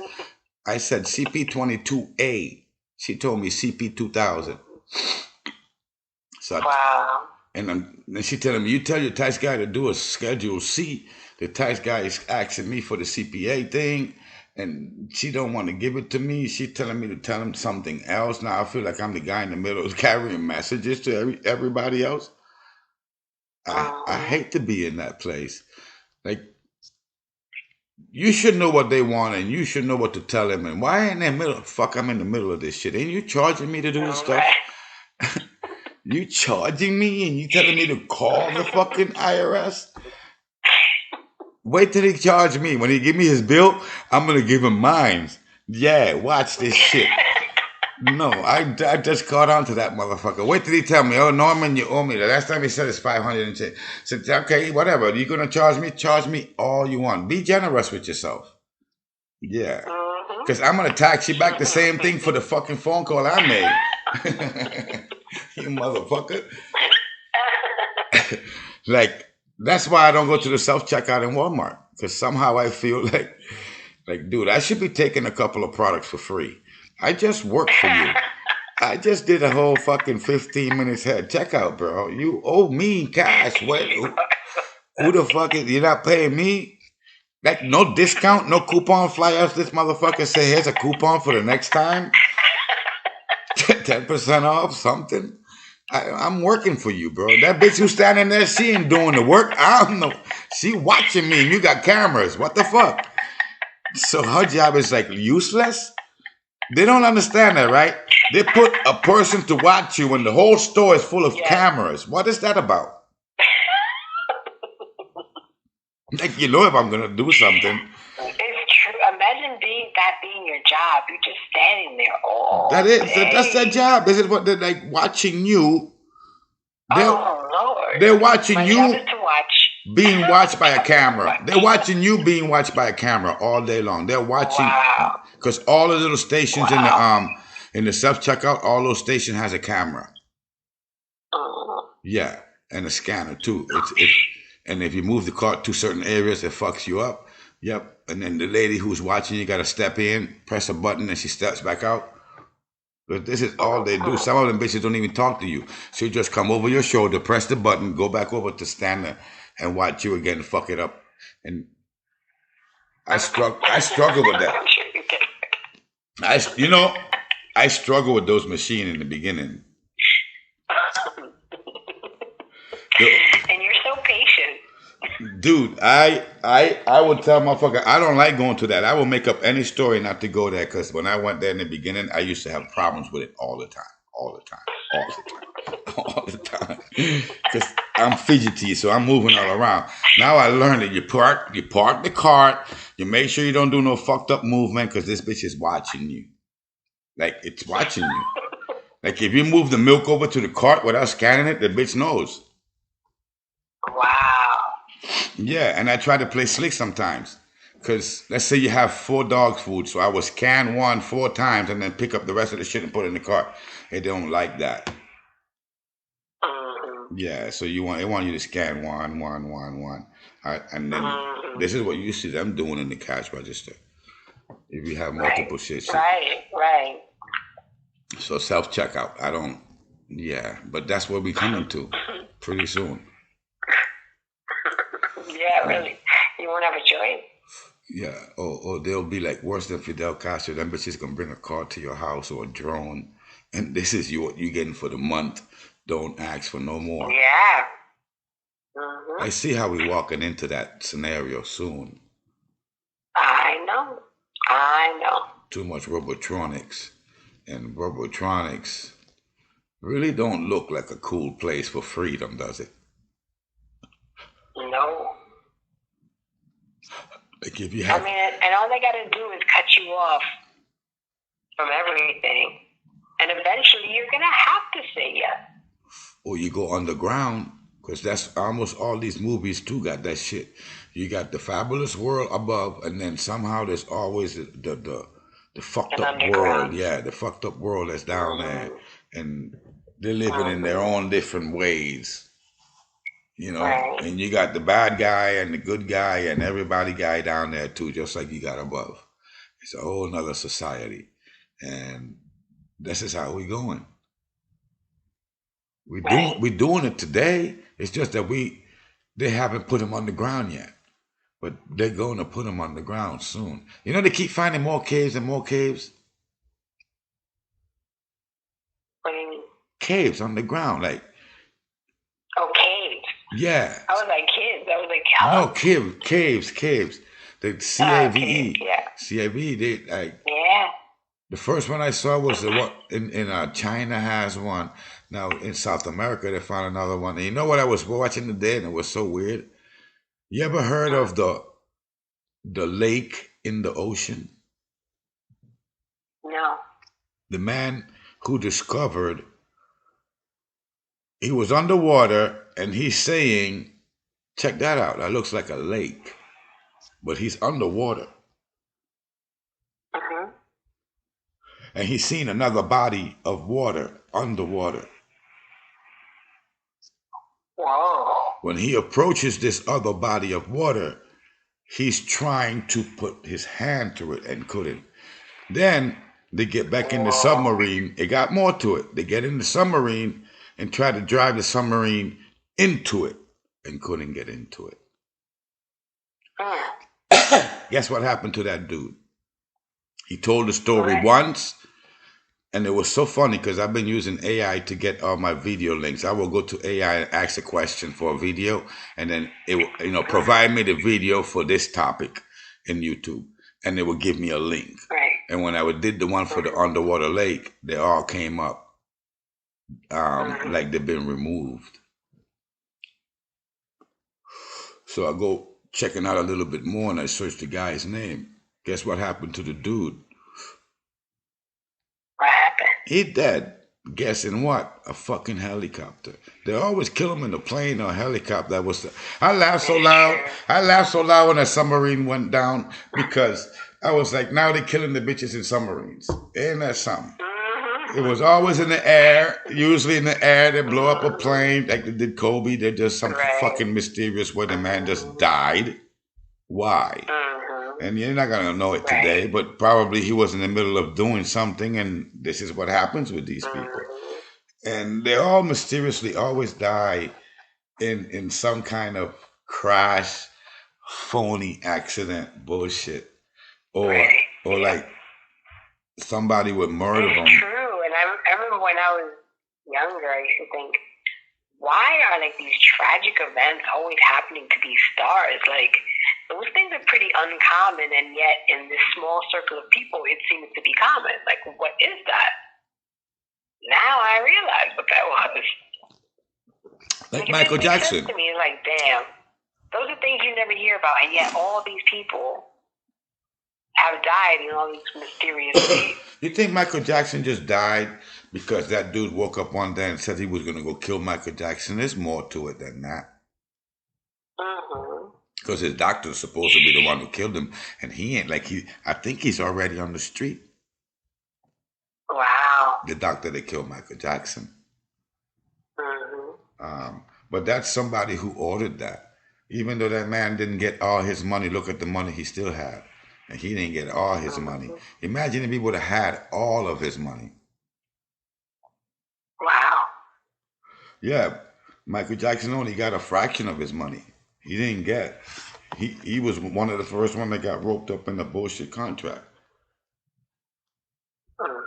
Speaker 3: I said CP22A. She told me CP2000. So
Speaker 2: Wow.
Speaker 3: and she telling me, you tell your tax guy to do a Schedule C. The tax guy is asking me for the CPA thing, and she don't want to give it to me. She telling me to tell him something else. Now I feel like I'm the guy in the middle carrying messages to everybody else. I hate to be in that place. Like, you should know what they want, and you should know what to tell them. And why in the middle? Fuck, I'm in the middle of this shit. Ain't you charging me to do this stuff? You charging me and you telling me to call the fucking IRS? Wait till he charge me. When he give me his bill, I'm gonna give him mine. Yeah, watch this shit. No, I just caught on to that motherfucker. Wait till he tell me, oh, Norman, you owe me. The last time he said it's 500 and shit. Said, okay, whatever. You gonna charge me? Charge me all you want. Be generous with yourself. Yeah. Because I'm gonna tax you back the same thing for the fucking phone call I made. You motherfucker. Like, that's why I don't go to the self-checkout in Walmart. Because somehow I feel like, dude, I should be taking a couple of products for free. I just worked for you. I just did a whole fucking 15 minutes head checkout, bro. You owe me cash. Who the fuck is, you're not paying me? Like, no discount, no coupon flyers. This motherfucker say, here's a coupon for the next time. 10% off something. I'm working for you, bro. That bitch who's standing there, she ain't doing the work. I don't know. She watching me and you got cameras. What the fuck? So her job is like useless? They don't understand that, right? They put a person to watch you when the whole store is full of cameras. What is that about? Like, you know, if I'm going to do something.
Speaker 2: It's true. Imagine being your job. You're just standing there all
Speaker 3: That's their job. This is what they're like, watching you.
Speaker 2: Oh, Lord.
Speaker 3: They're watching
Speaker 2: My
Speaker 3: you
Speaker 2: job is to watch.
Speaker 3: being watched by a camera. They're watching you being watched by a camera all day long. They're watching because all the little stations in the self-checkout, all those stations has a camera. Yeah, and a scanner too. And if you move the cart to certain areas, it fucks you up. Yep. And then the lady who's watching you got to step in, press a button, and she steps back out. But this is all they do. Some of them bitches don't even talk to you. She'll just come over your shoulder, press the button, go back over to stand there, and watch you again fuck it up. And I struggle with that. You know, I struggle with those machines in the beginning. The-
Speaker 2: And you're so patient.
Speaker 3: Dude, I would tell motherfucker I don't like going to that. I will make up any story not to go there because when I went there in the beginning, I used to have problems with it all the time, all the time, all the time, all the time. Because I'm fidgety, so I'm moving all around. Now I learned that you park the cart, you make sure you don't do no fucked up movement because this bitch is watching you. Like it's watching you. Like if you move the milk over to the cart without scanning it, the bitch knows.
Speaker 2: Wow.
Speaker 3: Yeah, and I try to play slick sometimes. Because let's say you have 4 dogs food, so I will scan one 4 times and then pick up the rest of the shit and put it in the cart. They don't like that.
Speaker 2: Mm-hmm.
Speaker 3: Yeah, so they want you to scan one, one, one, one. All right, and then
Speaker 2: Mm-hmm.
Speaker 3: this is what you see them doing in the cash register. If you have
Speaker 2: Right.
Speaker 3: multiple shit.
Speaker 2: Right.
Speaker 3: So self checkout. I don't yeah, but that's what we're coming to pretty soon.
Speaker 2: Yeah, really. You won't have a choice.
Speaker 3: Yeah, or they'll be like worse than Fidel Castro. Them bitches gonna bring a car to your house or a drone, and this is what you getting for the month. Don't ask for no more.
Speaker 2: Yeah.
Speaker 3: I
Speaker 2: Mm-hmm.
Speaker 3: see how we walking into that scenario soon.
Speaker 2: I know.
Speaker 3: Too much robotronics, and robotronics really don't look like a cool place for freedom, does it?
Speaker 2: No.
Speaker 3: Like if you
Speaker 2: I
Speaker 3: have,
Speaker 2: mean, and all they got to do is cut you off from everything. And eventually you're going to have to say yes.
Speaker 3: or you go underground, because that's almost all these movies too got that shit. You got the fabulous world above, and then somehow there's always the fucked
Speaker 2: And
Speaker 3: up world.
Speaker 2: underground.
Speaker 3: Yeah, the fucked up world that's down there,
Speaker 2: Mm-hmm.
Speaker 3: and they're living in their own different ways.
Speaker 2: Right.
Speaker 3: And you got the bad guy and the good guy and everybody guy down there too, just like you got above. It's a whole nother society, and this is how we going.
Speaker 2: Right.
Speaker 3: We're doing it today. It's just that they haven't put him on the ground yet, but they're going to put him on the ground soon. They keep finding more caves and more caves,
Speaker 2: What do you mean?
Speaker 3: caves on the ground. Like,
Speaker 2: Oh, caves.
Speaker 3: yeah,
Speaker 2: I was like kids. I was like,
Speaker 3: no
Speaker 2: huh?
Speaker 3: caves. The CAVE,
Speaker 2: Caves. Yeah.
Speaker 3: CAVE. They like
Speaker 2: Yeah.
Speaker 3: the first one I saw was the one in China has one. Now in South America they found another one. And you know what I was watching today and it was so weird. You ever heard of the lake in the ocean?
Speaker 2: No.
Speaker 3: The man who discovered he was underwater and he's saying, check that out. That looks like a lake, but he's underwater
Speaker 2: Mm-hmm.
Speaker 3: and he's seen another body of water underwater.
Speaker 2: Whoa.
Speaker 3: When he approaches this other body of water, he's trying to put his hand to it and couldn't. Then they get back in the
Speaker 2: Whoa.
Speaker 3: submarine. It got more to it. They get in the submarine and try to drive the submarine into it and couldn't get into it.
Speaker 2: Mm.
Speaker 3: Guess what happened to that dude? He told the story
Speaker 2: Right.
Speaker 3: once, and it was so funny because I've been using AI to get all my video links. I will go to AI and ask a question for a video, and then it will, provide me the video for this topic in YouTube, and it will give me a link.
Speaker 2: Right.
Speaker 3: And when I did the one for the underwater lake, they all came up like they've been removed. So I go checking out a little bit more, and I search the guy's name. Guess what happened to the dude?
Speaker 2: What happened?
Speaker 3: He dead. Guessing what? A fucking helicopter. They always kill him in a plane or a helicopter. I laughed so loud. I laughed so loud when a submarine went down because I was like, now they're killing the bitches in submarines. Ain't that something?
Speaker 2: Mm-hmm.
Speaker 3: It was always in the air. Usually in the air, they blow up a plane like they did Kobe. They're just some
Speaker 2: Right.
Speaker 3: fucking mysterious way the man just died. Why?
Speaker 2: Mm-hmm.
Speaker 3: And you're not going to know it today, but probably he was in the middle of doing something, and this is what happens with these people. And they all mysteriously always die in some kind of crash, phony accident bullshit. Or
Speaker 2: Right.
Speaker 3: or like somebody would murder
Speaker 2: It's
Speaker 3: them.
Speaker 2: true. And I remember when I was younger, I used to think, why are like these tragic events always happening to these stars? Like those things are pretty uncommon, and yet in this small circle of people, it seems to be common. Like, what is that? Now I realize what that was.
Speaker 3: Like
Speaker 2: It
Speaker 3: Michael
Speaker 2: makes sense
Speaker 3: Jackson.
Speaker 2: to me. It's like, damn, those are things you never hear about, and yet all these people have died in all these mysterious ways.
Speaker 3: You think Michael Jackson just died because that dude woke up one day and said he was going to go kill Michael Jackson? There's more to it than that.
Speaker 2: Mm-hmm.
Speaker 3: Because his doctor's supposed to be the one who killed him, and he ain't like he. I think he's already on the street.
Speaker 2: Wow.
Speaker 3: The doctor that killed Michael Jackson.
Speaker 2: Mm-hmm.
Speaker 3: But that's somebody who ordered that. Even though that man didn't get all his money, look at the money he still had. And he didn't get all his money. Imagine if he would have had all of his money.
Speaker 2: Wow.
Speaker 3: Yeah, Michael Jackson only got a fraction of his money. He didn't get. He was one of the first one that got roped up in the bullshit contract.
Speaker 2: Mm.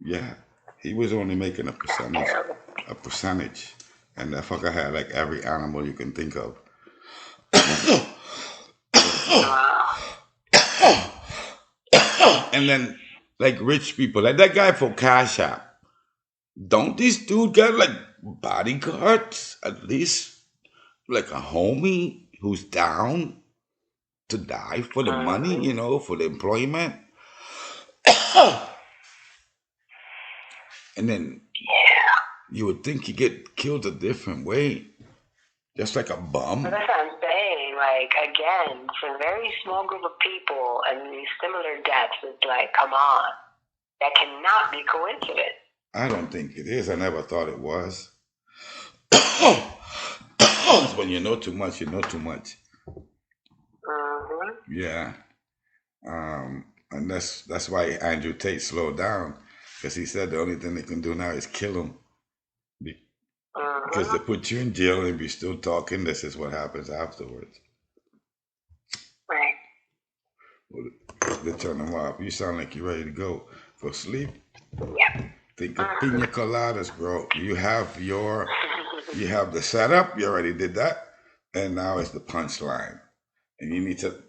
Speaker 3: Yeah, he was only making a percentage.
Speaker 2: Terrible.
Speaker 3: A percentage. And that fucker had like every animal you can think of.
Speaker 2: Wow.
Speaker 3: And then, like rich people, like that guy for Cash App. Don't these dudes got like bodyguards? At least like a homie who's down to die for the money, you know, for the employment. And then you would think you get killed a different way. Just like a bum.
Speaker 2: But that's what I'm saying. Like, again, it's a very small group of people and these similar deaths. It's like, come on. That cannot be coincidence.
Speaker 3: I don't think it is. I never thought it was. It's when you know too much, you know too much.
Speaker 2: Mm-hmm.
Speaker 3: Yeah. And that's why Andrew Tate slowed down. Because he said the only thing they can do now is kill him. Because they put you in jail and be still talking. This is what happens afterwards.
Speaker 2: Right.
Speaker 3: Well, they turn them off. You sound like you're ready to go for sleep.
Speaker 2: Yep.
Speaker 3: Think of pina coladas, bro. You have the setup. You already did that. And now it's the punchline. And you need to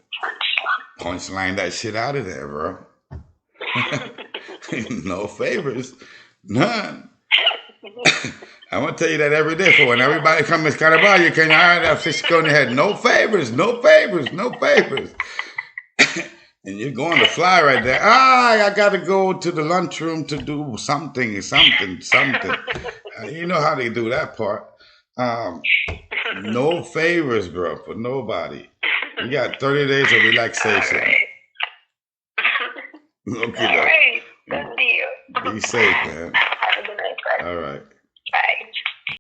Speaker 3: punchline that shit out of there, bro. No favors. None. I'm gonna tell you that every day. For when everybody comes to Carabao, you can iron that fish go in the head. No favors, no favors, no favors. And you're going to fly right there. I gotta go to the lunchroom to do something. You know how they do that part. No favors, bro, for nobody. You got 30 days of relaxation.
Speaker 2: All
Speaker 3: Okay,
Speaker 2: right. Good deal.
Speaker 3: be safe, man.
Speaker 2: Have a good night, friend.
Speaker 3: All right.